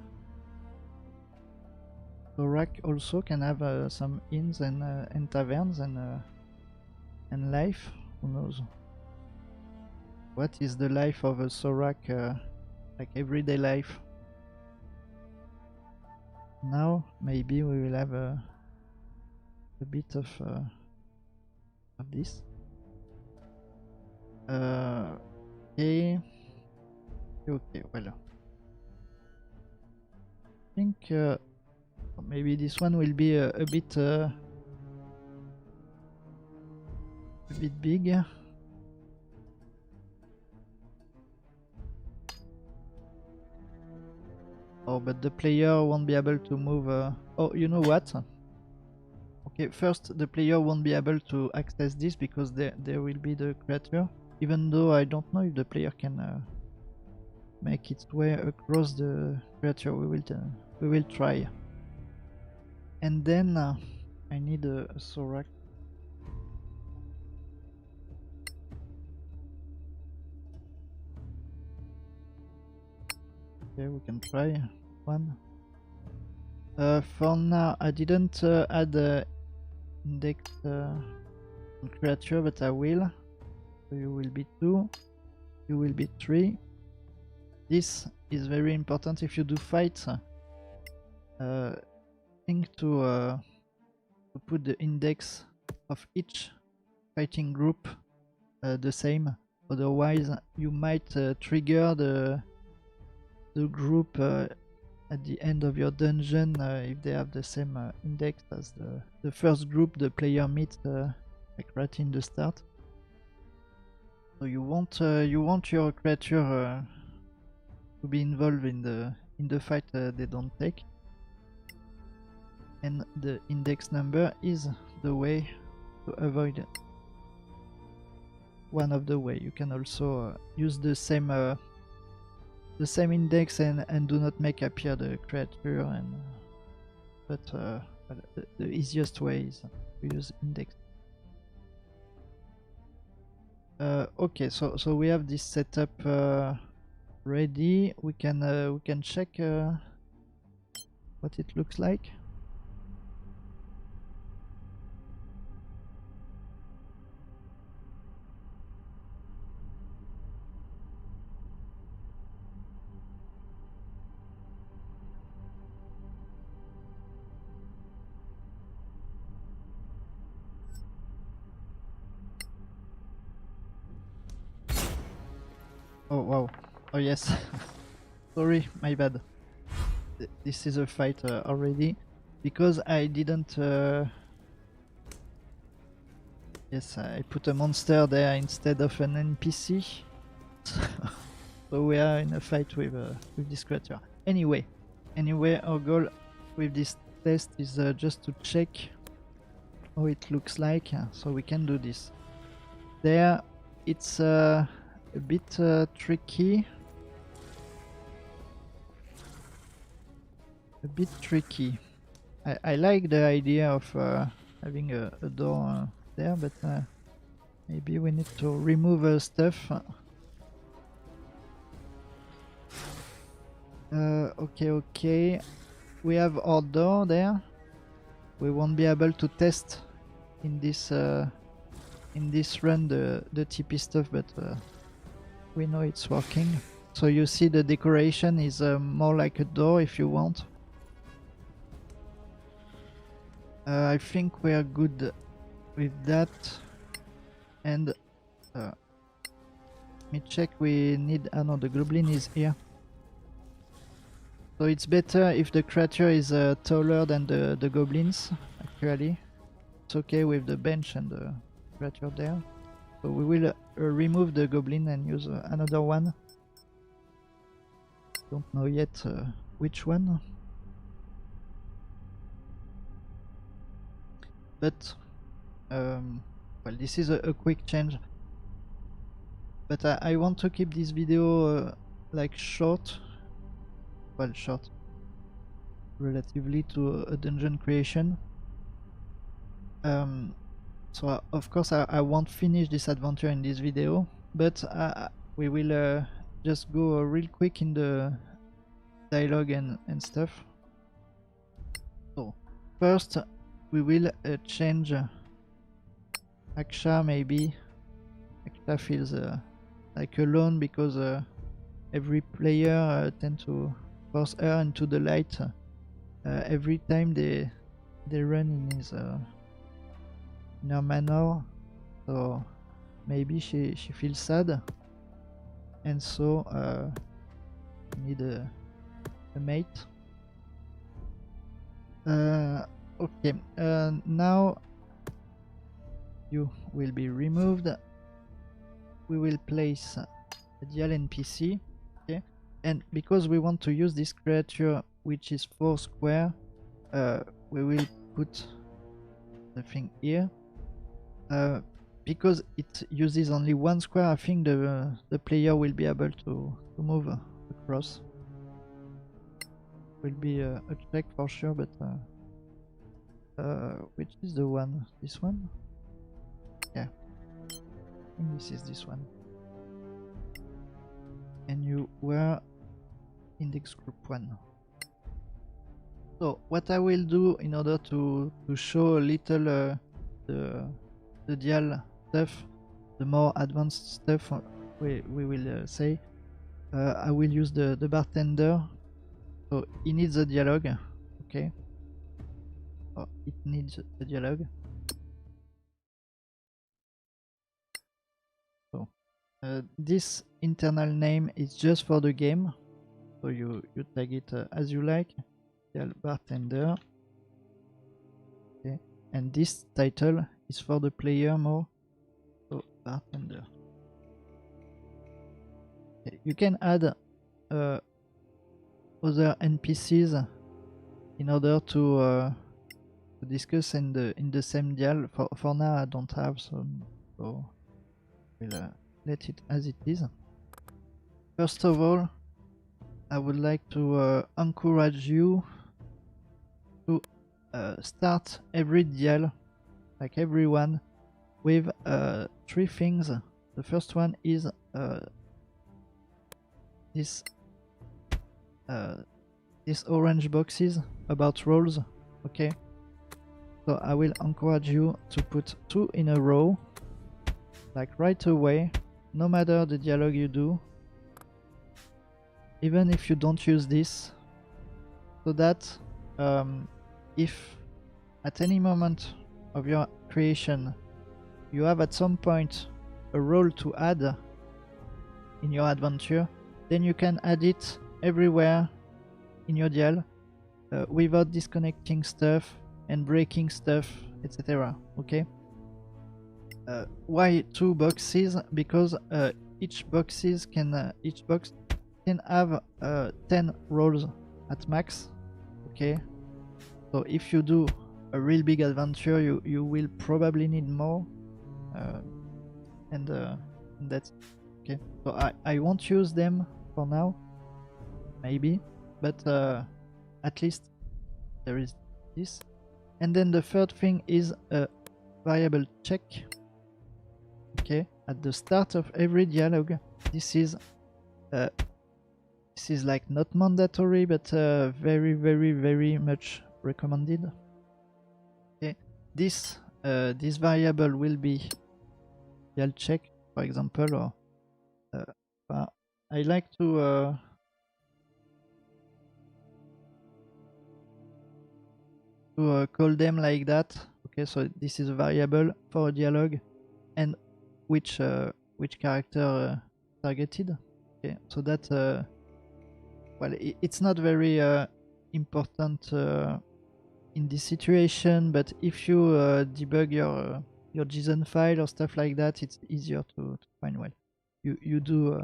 Sorak also can have some inns and taverns and life. Who knows? What is the life of a Sorak, like everyday life? Now maybe we will have a bit of this. Okay. Okay, well, I think maybe this one will be a bit big. Oh, but the player won't be able to move. Oh, you know what? Okay, first the player won't be able to access this because there will be the creature. Even though I don't know if the player can make its way across the creature. We will try. And then I need a Sorak. Okay, we can try one. For now, I didn't add the index creature, but I will. So you will be 2. You will be 3. This is very important if you do fights. Think to put the index of each fighting group the same. Otherwise, you might trigger the group at the end of your dungeon if they have the same index as the first group the player meets like right in the start. So you want your creature to be involved in the fight they don't take, and the index number is the way to avoid it. One of the way. You can also use the same index and do not make appear the creature, and but the easiest way is to use index. Okay, so we have this setup ready. We can check what it looks like. Oh wow. Oh yes. Sorry, my bad. This is a fight already, because I didn't yes, I put a monster there instead of an NPC. So we are in a fight with this creature. Anyway, our goal with this test is just to check how it looks like, so we can do this. There, it's a bit tricky. I like the idea of having a door there, but maybe we need to remove stuff. Okay. we have our door there, we won't be able to test in this run the TP stuff, but we know it's working. So you see the decoration is more like a door if you want. I think we are good with that. And let me check, we need, no, the goblin is here. So it's better if the creature is taller than the goblins, actually. It's okay with the bench and the creature there. So we will remove the goblin and use another one. Don't know yet which one. But, well, this is a quick change. But I want to keep this video like short. Well, short. Relatively to a dungeon creation. So of course I won't finish this adventure in this video, but we will just go real quick in the dialogue and stuff. So first we will change ACHA maybe. ACHA feels like alone because every player tend to force her into the light every time they run in his in her manor, so maybe she feels sad, and so need a mate. Okay, now you will be removed. We will place a Dial NPC, okay, and because we want to use this creature which is 4 square, we will put the thing here. Because it uses only 1 square, I think the player will be able to move across. Will be a check for sure, but which is the one? This one? Yeah, I think this is this one. And you were index group 1. So what I will do in order to show a little the Dial stuff, the more advanced stuff we will say, I will use the bartender. So he needs a dialogue, okay? Oh, it needs a dialogue. So this internal name is just for the game, so you tag it as you like. Dial bartender. Okay, and this title is for the player more. So bartender. Okay. You can add other NPCs in order to discuss in the same dial. For now I don't have some, so we'll let it as it is. First of all, I would like to encourage you to start every dial, like everyone, with 3 things. The first one is these orange boxes about roles, okay? So I will encourage you to put 2 in a row, like right away, no matter the dialogue you do, even if you don't use this, so that if at any moment of your creation you have at some point a role to add in your adventure, then you can add it everywhere in your dial without disconnecting stuff and breaking stuff, etc. Okay? Why 2 boxes? Because each box can have 10 roles at max. Okay, so if you do a real big adventure, you will probably need more, and that's okay. So I won't use them for now, maybe, but at least there is this. And then the third thing is a variable check. Okay, at the start of every dialogue, this is This is like not mandatory, but very, very, very much recommended. Okay, this variable will be dial check, for example, or I like to call them like that. Okay, so this is a variable for a dialogue and which character targeted. Okay, so that well, it's not very important in this situation, but if you debug your JSON file or stuff like that, it's easier to find. Well, you do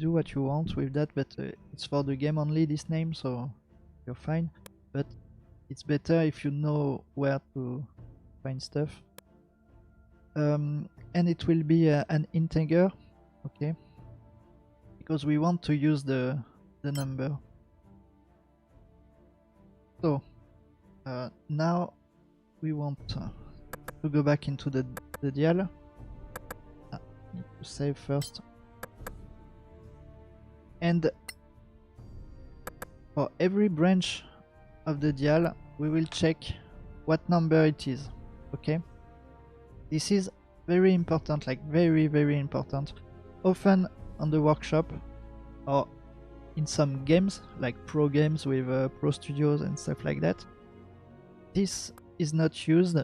what you want with that, but it's for the game only, this name, so you're fine. But it's better if you know where to find stuff. And it will be an integer, okay, because we want to use the number. So now we want to go back into the dial. Need to save first. And for every branch of the dial, we will check what number it is. Okay, this is very important, like very, very important. Often on the workshop or in some games, like pro games with pro studios and stuff like that, this is not used.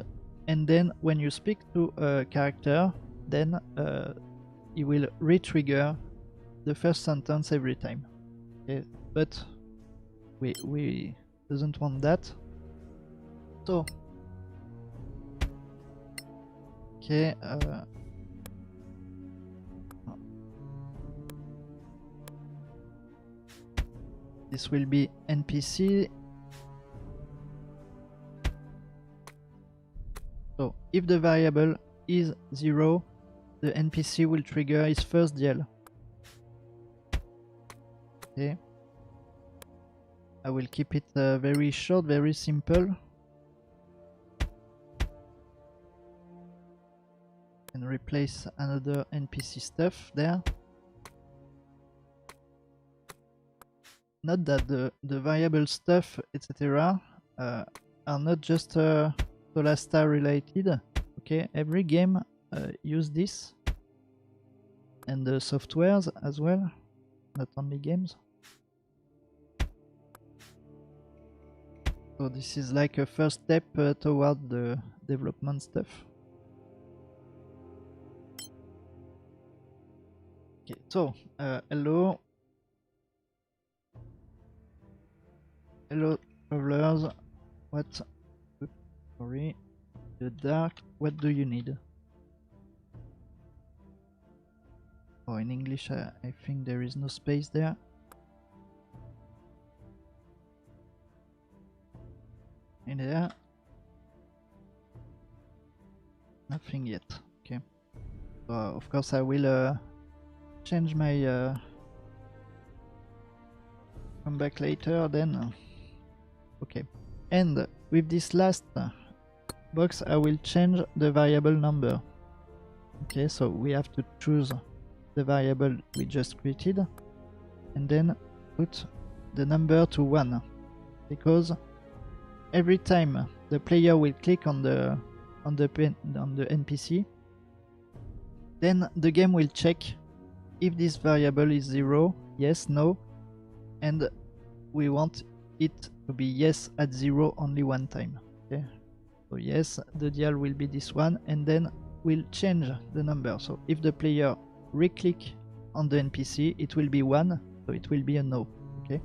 And then when you speak to a character, then it will re-trigger the first sentence every time. Okay, but we doesn't want that. So okay, this will be NPC. So if the variable is 0, the NPC will trigger his first dial. Okay, I will keep it very short, very simple, and replace another NPC stuff there. Note that the variable stuff, etc. Are not just SOLASTA related. Okay, every game use this, and the softwares as well, not only games. So this is like a first step toward the development stuff. Okay, so hello travelers, what, sorry, the dark, what do you need? Oh, in English I think there is no space there. In there, nothing yet. Okay, so of course I will change my come back later then. Okay, and with this last box I will change the variable number. Okay, so we have to choose the variable we just created and then put the number to 1, because every time the player will click on the NPC, then the game will check if this variable is 0, yes, no, and we want it to be yes at 0 only one time. Okay, so yes, the dial will be this one, and then we'll change the number. So if the player re-click on the NPC, it will be 1, so it will be a no. Okay,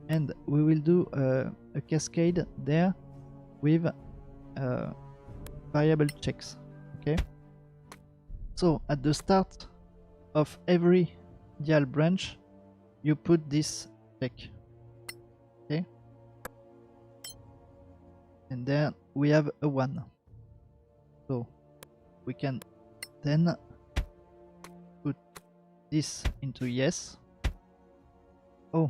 and we will do a cascade there with variable checks. Okay, so at the start of every dial branch you put this check. Okay, and then we have a 1, so we can then put this into yes. Oh,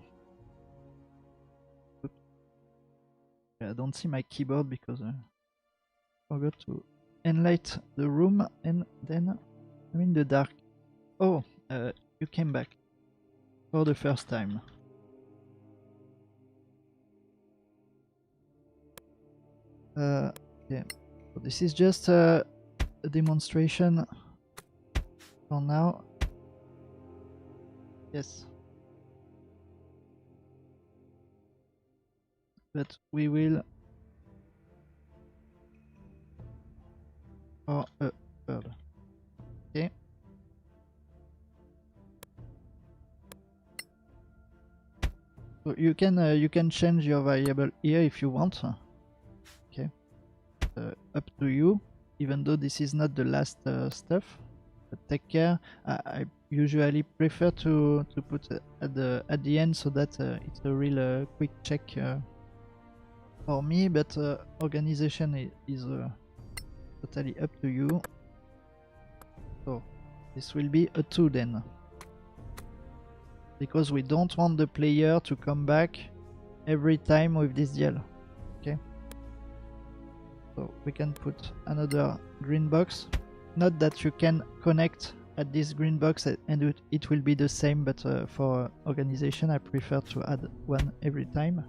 I don't see my keyboard because I forgot to enlight the room, and then I'm in the dark. Oh, you came back for the first time. Yeah, so this is just a demonstration for now. Yes, but we will for a bird. Okay. So you can change your variable here if you want. Okay, up to you. Even though this is not the last stuff, but take care. I usually prefer to put at the end so that it's a real quick check for me. But organization is totally up to you. So this will be a 2 then, because we don't want the player to come back every time with this dial. Okay, so we can put another green box. Not that you can connect at this green box and it will be the same, but for organization I prefer to add one every time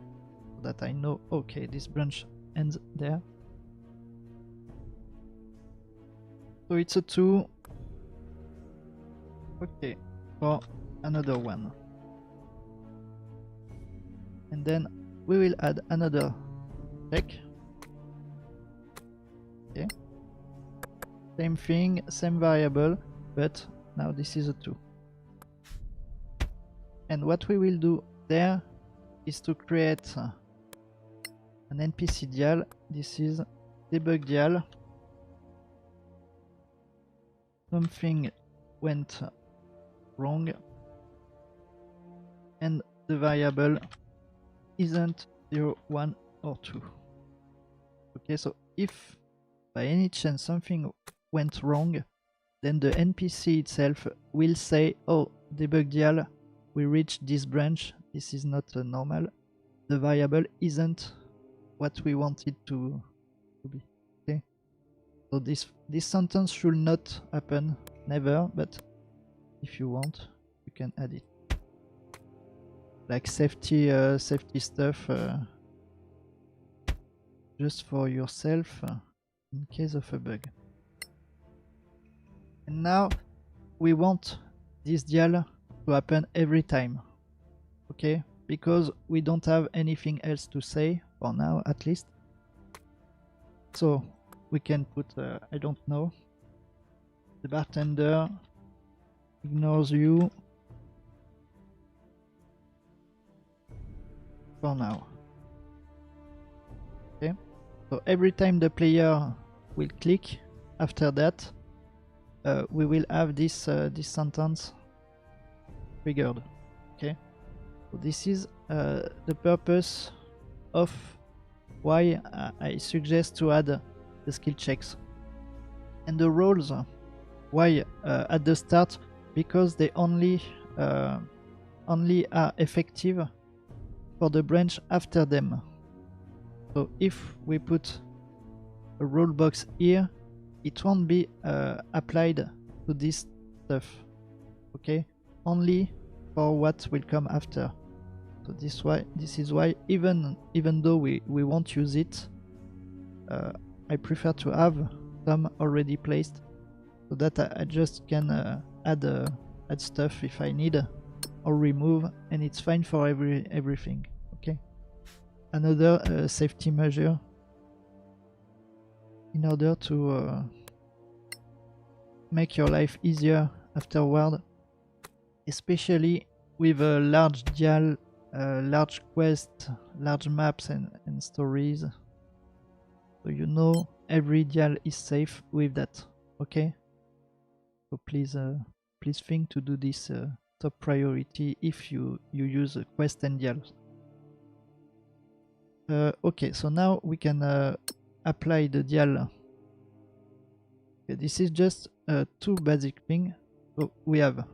so that I know, okay, this branch ends there. So it's a 2. Okay, for another one. And then we will add another check. Okay. Same thing, same variable, but now this is a 2. And what we will do there is to create an NPC dial. This is debug dial. Something went wrong and the variable isn't 0, 1 or 2. Okay, so if by any chance something went wrong, then the NPC itself will say, oh, debug dial, we reached this branch, this is not normal, the variable isn't what we wanted to be. Okay, so this sentence should not happen, never, but if you want, you can add it. Like safety stuff, just for yourself in case of a bug. And now we want this dial to happen every time, okay? Because we don't have anything else to say for now, at least. So we can put, I don't know, the bartender ignores you for now. Okay, so every time the player will click after that, we will have this this sentence triggered. Okay, so this is the purpose of why I suggest to add the skill checks and the roles. Why at the start? Because they only are effective for the branch after them. So if we put a role box here, it won't be applied to this stuff, okay? Only for what will come after. So this is why even though we won't use it, I prefer to have some already placed so that I just can add stuff if I need or remove, and it's fine for everything. Okay. Another safety measure in order to make your life easier afterward, especially with a large dial, large quest, large maps and stories. So you know every dial is safe with that. Okay. So please think to do this top priority if you use a quest and dials. Okay, so now we can apply the dial. Okay, this is just two basic things. So we have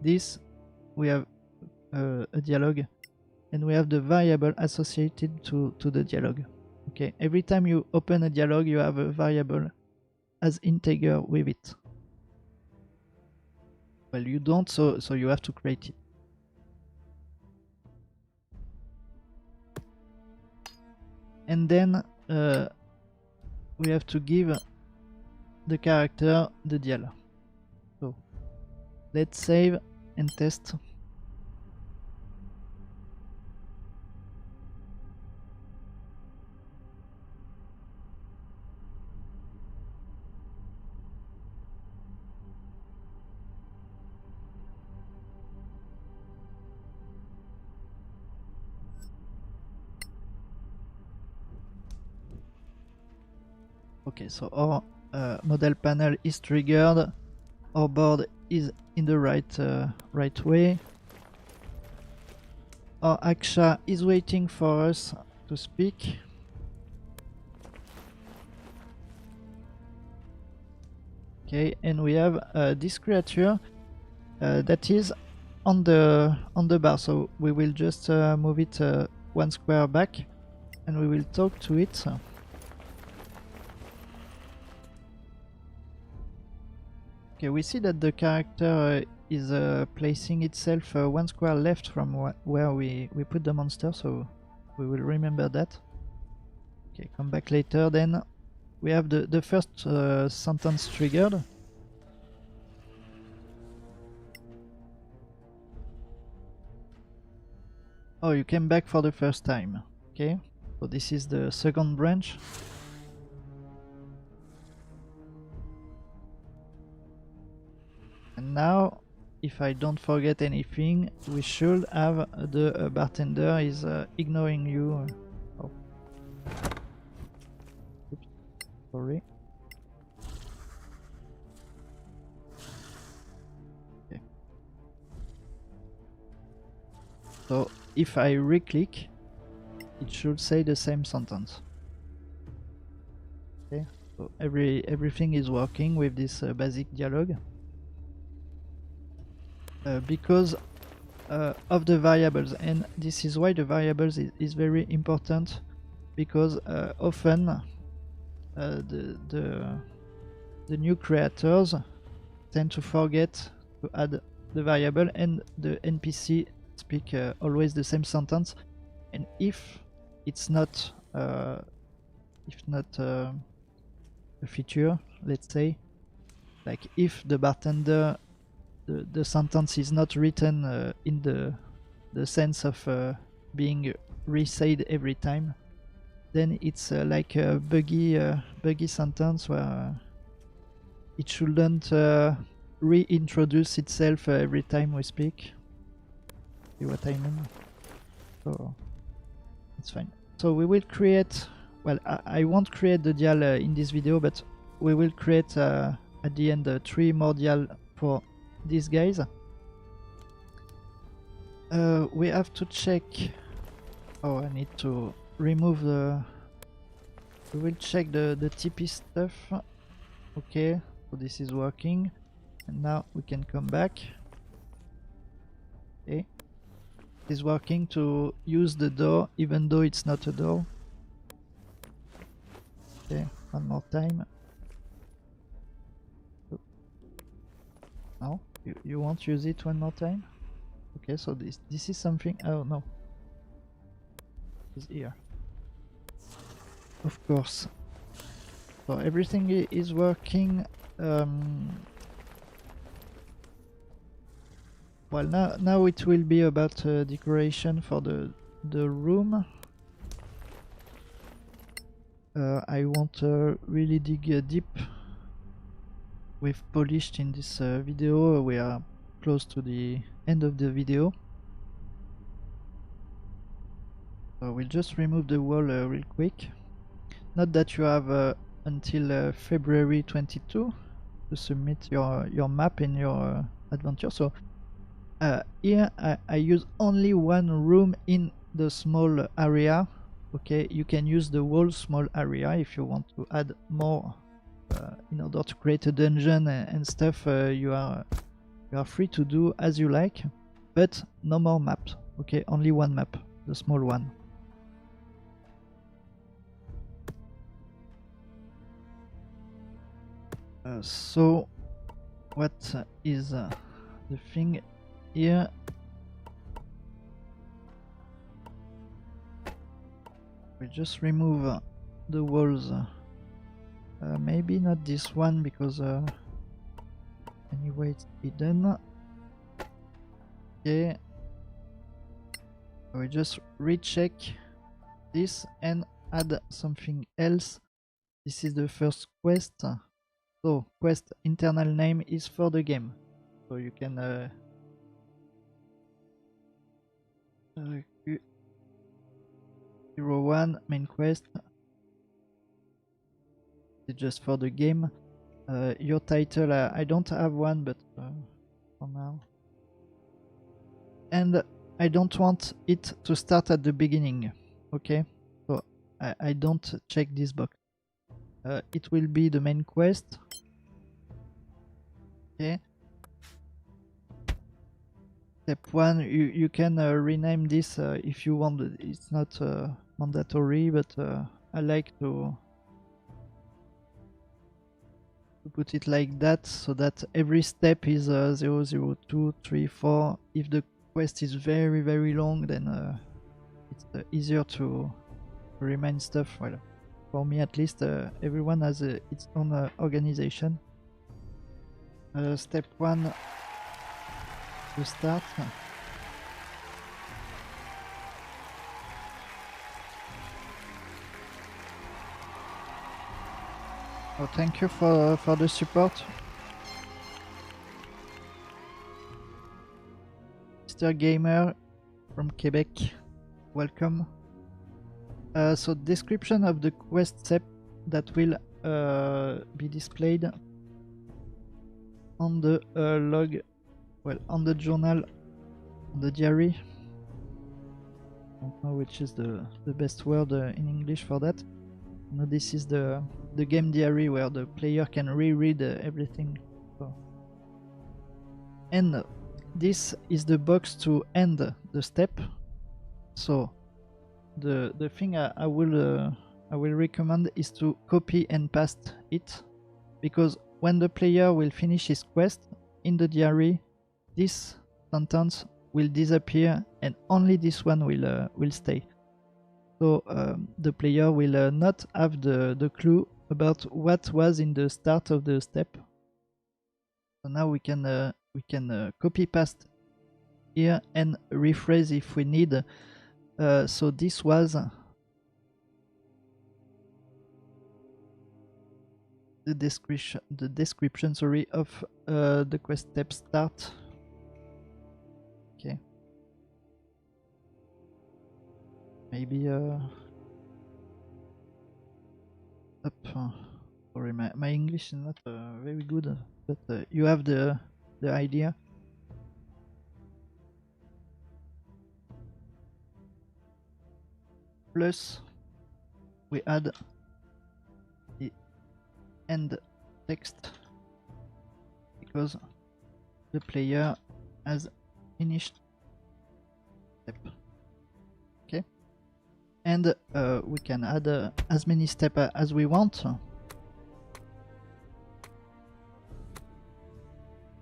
this, we have a dialogue, and we have the variable associated to the dialogue. Okay, every time you open a dialogue, you have a variable as integer with it. Well, you don't, so you have to create it. And then we have to give the character the dial. So let's save and test. Okay, so our model panel is triggered. Our board is in the right way. Our ACSA is waiting for us to speak. Okay, and we have this creature that is on the bar. So we will just move it one square back, and we will talk to it. Okay, we see that the character is placing itself one square left from where we put the monster, so we will remember that. Okay, come back later. Then we have the first sentence triggered. Oh, you came back for the first time. Okay, so this is the second branch. And now, if I don't forget anything, we should have the bartender is ignoring you. Oh. Oops. Sorry. Okay. So if I re-click, it should say the same sentence. Okay. So everything is working with this basic dialogue. Because of the variables, and this is why the variables is very important, because often the new creators tend to forget to add the variable, and the NPC speak always the same sentence, and if it's not a feature, let's say, like if the bartender the sentence is not written in the sense of being re-said every time, then it's like a buggy sentence where it shouldn't reintroduce itself every time we speak. See what I mean? So it's fine. So we will create, well, I won't create the dial in this video, but we will create at the end 3 more dial for these guys. We have to check. Oh, I need to remove the. We will check the TP stuff. Okay, so this is working, and now we can come back. Okay, it's working to use the door even though it's not a door. Okay, one more time. No, you won't use it one more time? Okay, so this is something. Oh no, it's here. Of course. So everything is working. Well, now it will be about decoration for the room. I won't really dig deep. We've polished in this video. We are close to the end of the video. So we'll just remove the wall real quick. Not that you have until February 22 to submit your map in your adventure. So here I use only one room in the small area. Okay, you can use the whole small area if you want to add more in order to create a dungeon and stuff. You are free to do as you like, but no more maps. Okay, only one map, the small one. So what is the thing here? We just remove the walls. Maybe not this one because anyway it's hidden. Okay. We just recheck this and add something else. This is the first quest. So quest internal name is for the game. So you can 01 main quest. It's just for the game. Your title, I don't have one, but for now. And I don't want it to start at the beginning. Okay, so I don't check this box. It will be the main quest. Okay. Step 1, you can rename this if you want. It's not mandatory, but I like to put it like that so that every step is 0, 0, 2, 3, 4. If the quest is very, very long, then it's easier to remind stuff. Well, for me at least, everyone has its own organization. Step 1 to start. Oh, thank you for the support. Mr. Gamer from Quebec, welcome. So description of the quest step that will be displayed on the log, well, on the journal, on the diary. I don't know which is the best word in English for that. No, this is the game diary where the player can reread everything. So. And this is the box to end the step. So the thing I will recommend is to copy and paste it, because when the player will finish his quest in the diary, this sentence will disappear and only this one will stay. So the player will not have the clue about what was in the start of the step. So now we can copy paste here and rephrase if we need. So this was the description, sorry, of the quest step start. Okay. Maybe up. Sorry, my English is not very good, but you have the idea. Plus, we add the end text because the player has finished step. Okay. And we can add as many steps as we want.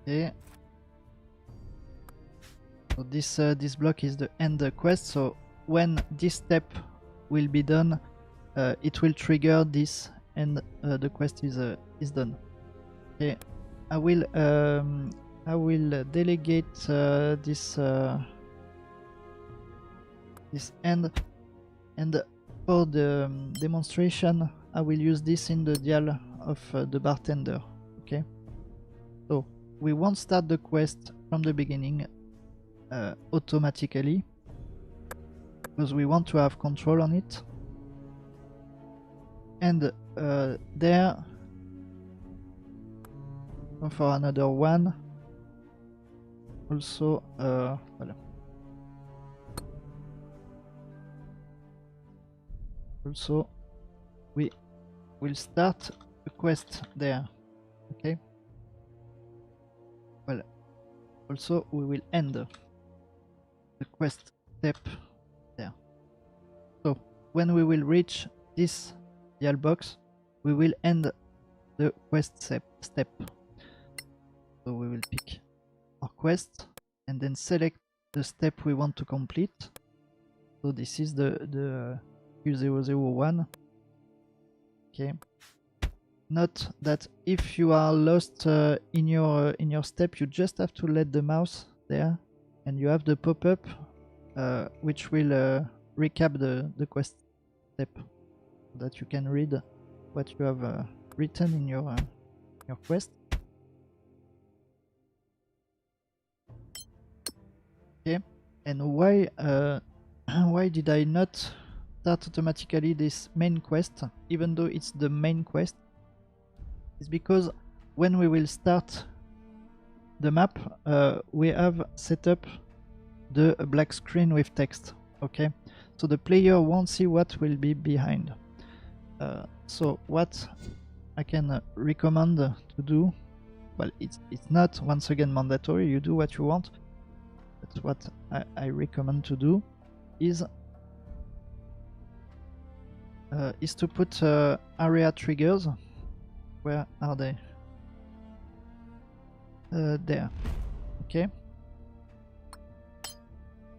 Okay. So this block is the end quest. So when this step will be done, it will trigger this, and the quest is done. Okay. I will delegate this end. And for the demonstration, I will use this in the dial of the bartender. Okay, so we won't start the quest from the beginning automatically because we want to have control on it. And there, for another one, also, voilà. Also, we will start the quest there. Okay. Well, also we will end the quest step there. So when we will reach this dial box, we will end the quest step. So we will pick our quest and then select the step we want to complete. So this is the Q001. Okay. Note that if you are lost in your step, you just have to let the mouse there, and you have the pop-up which will recap the quest step, so that you can read what you have written in your quest. Okay, and why why did I not start automatically this main quest, even though it's the main quest? It's because when we will start the map, we have set up the black screen with text. Okay, so the player won't see what will be behind. So what I can recommend to do, well, it's not once again mandatory, you do what you want, but what I recommend to do is to put area triggers. Where are they? There. Okay.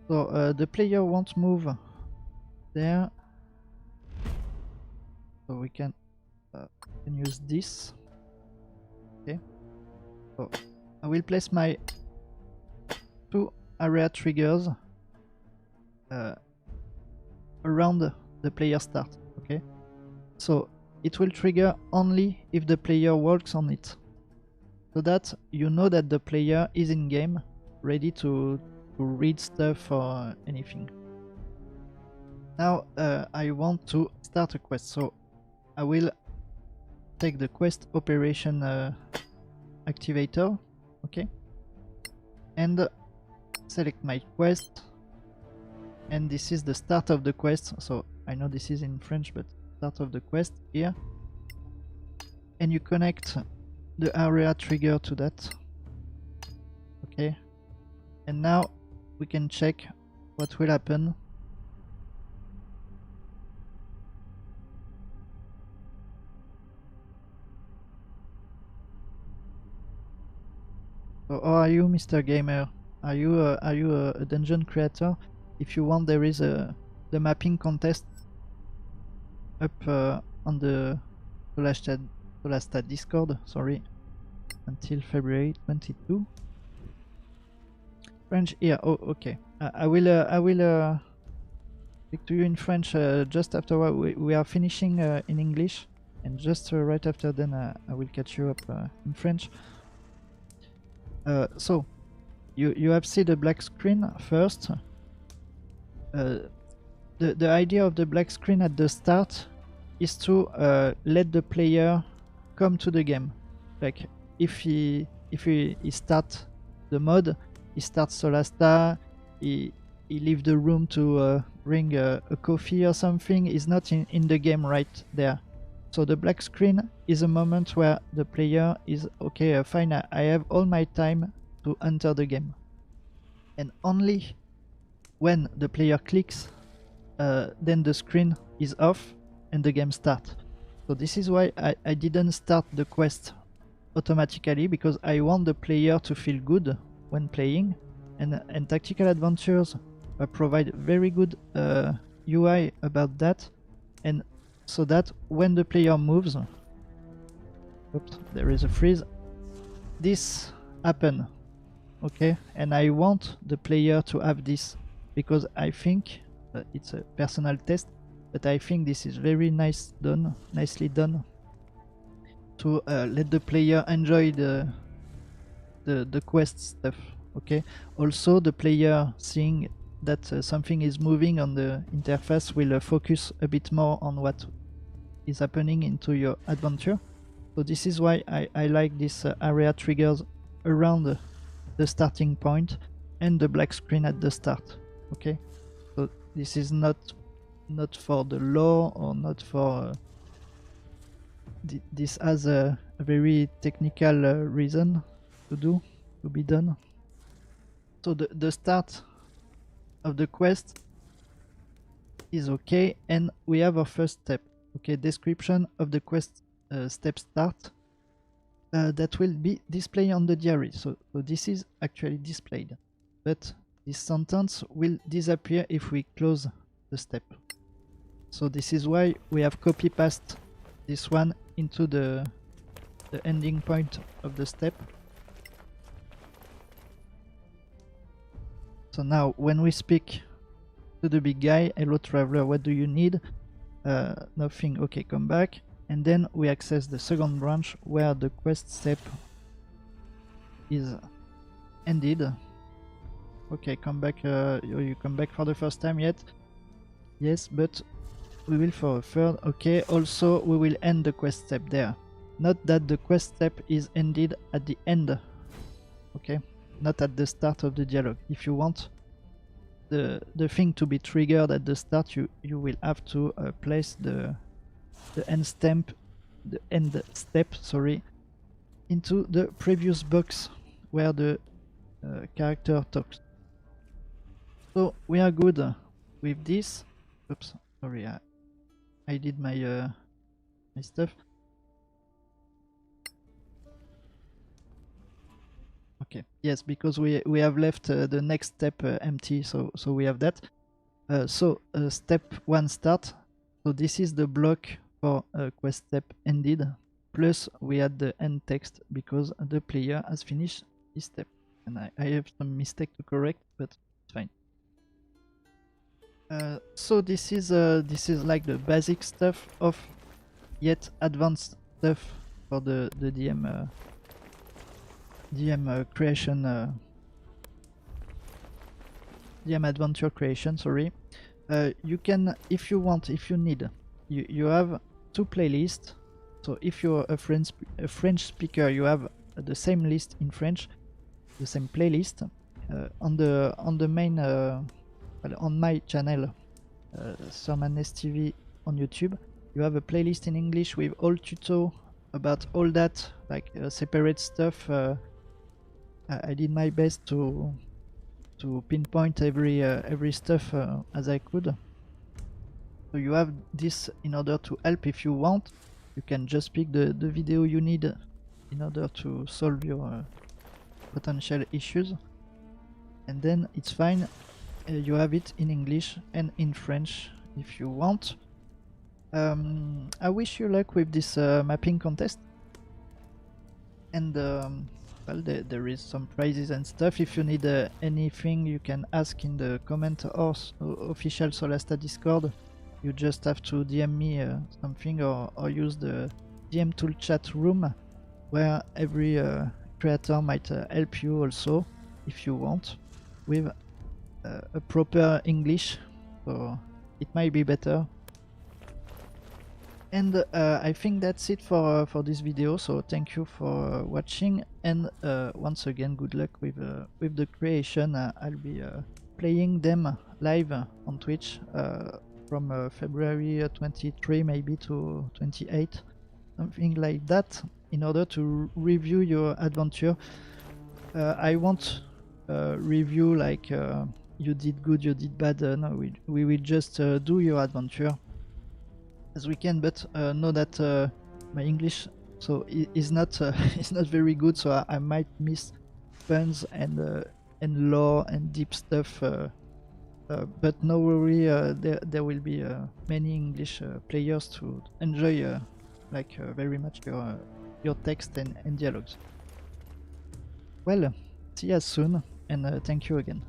So the player won't move there. So we can use this. Okay. So I will place my 2 area triggers around the player start. Okay. So it will trigger only if the player walks on it, so that you know that the player is in game, ready to read stuff or anything. Now I want to start a quest, so I will take the quest operation activator, okay, and select my quest, and this is the start of the quest. So I know this is in French, but start of the quest here, and you connect the area trigger to that. Okay, and now we can check what will happen. So, how are you, Mr. Gamer? Are you a dungeon creator? If you want, there is the mapping contest up on the SOLASTA Discord, sorry, until February 22. French here. Oh, okay. I will speak to you in French just after we are finishing in English, and just right after then I will catch you up in French. So you have seen the black screen first. The idea of the black screen at the start is to let the player come to the game. Like if he starts the mod, he starts SOLASTA, he leave the room to bring a coffee or something, is not in the game right there. So the black screen is a moment where the player is okay, fine, I have all my time to enter the game. And only when the player clicks, then the screen is off and the game starts. So this is why I didn't start the quest automatically, because I want the player to feel good when playing, and Tactical Adventures provide very good UI about that, and so that when the player moves, oops, there is a freeze, this happen, okay, and I want the player to have this, because I think it's a personal test, but I think this is very nicely done to let the player enjoy the quest stuff. Okay. Also, the player seeing that something is moving on the interface will focus a bit more on what is happening into your adventure. So this is why I like this area triggers around the starting point and the black screen at the start. Okay. So this is not for the lore, or not for this has a very technical reason to be done. So the start of the quest is okay, and we have our first step. Okay, description of the quest step start that will be displayed on the diary. So this is actually displayed, but this sentence will disappear if we close the step. So this is why we have copy-paste this one into the ending point of the step. So now when we speak to the big guy, hello traveler, what do you need? Nothing, okay, come back. And then we access the second branch where the quest step is ended. Okay, come back, you come back for the first time yet? Yes, but we will for a third. Okay, also we will end the quest step there. Not that the quest step is ended at the end, okay? Not at the start of the dialogue. If you want the thing to be triggered at the start, you will have to place the end step, sorry, into the previous box where the character talks. So we are good with this. Oops, sorry, I did my my stuff. Okay, yes, because we have left the next step empty, so we have that. Step 1 start. So this is the block for quest step ended. Plus we add the end text because the player has finished this step. And I have some mistake to correct, but it's fine. So this is like the basic stuff of yet advanced stuff for the DM creation, DM adventure creation, sorry. You can, if you want, if you need, you have 2 playlists. So if you're a French speaker, you have the same list in French, the same playlist. On the main, on my channel, Sermanes TV on YouTube, you have a playlist in English with all tuto about all that, like separate stuff. I did my best to pinpoint every stuff as I could. So you have this in order to help if you want. You can just pick the video you need in order to solve your potential issues, and then it's fine. You have it in English and in French if you want. I wish you luck with this mapping contest, and well, there is some prizes and stuff. If you need anything, you can ask in the comment or official SOLASTA Discord. You just have to DM me something, or use the DM tool chat room, where every creator might help you also, if you want, with a proper English, so it might be better. And I think that's it for this video, so thank you for watching, and once again good luck with the creation. I'll be playing them live on Twitch from February 23 maybe to 28, something like that, in order to review your adventure. I won't review like you did good, you did bad. No, we will just do your adventure as we can, but know that my English is not is not very good, so I might miss puns and lore and deep stuff. But no worry, there will be many English players to enjoy like very much your text and dialogues. Well, see you soon, and thank you again.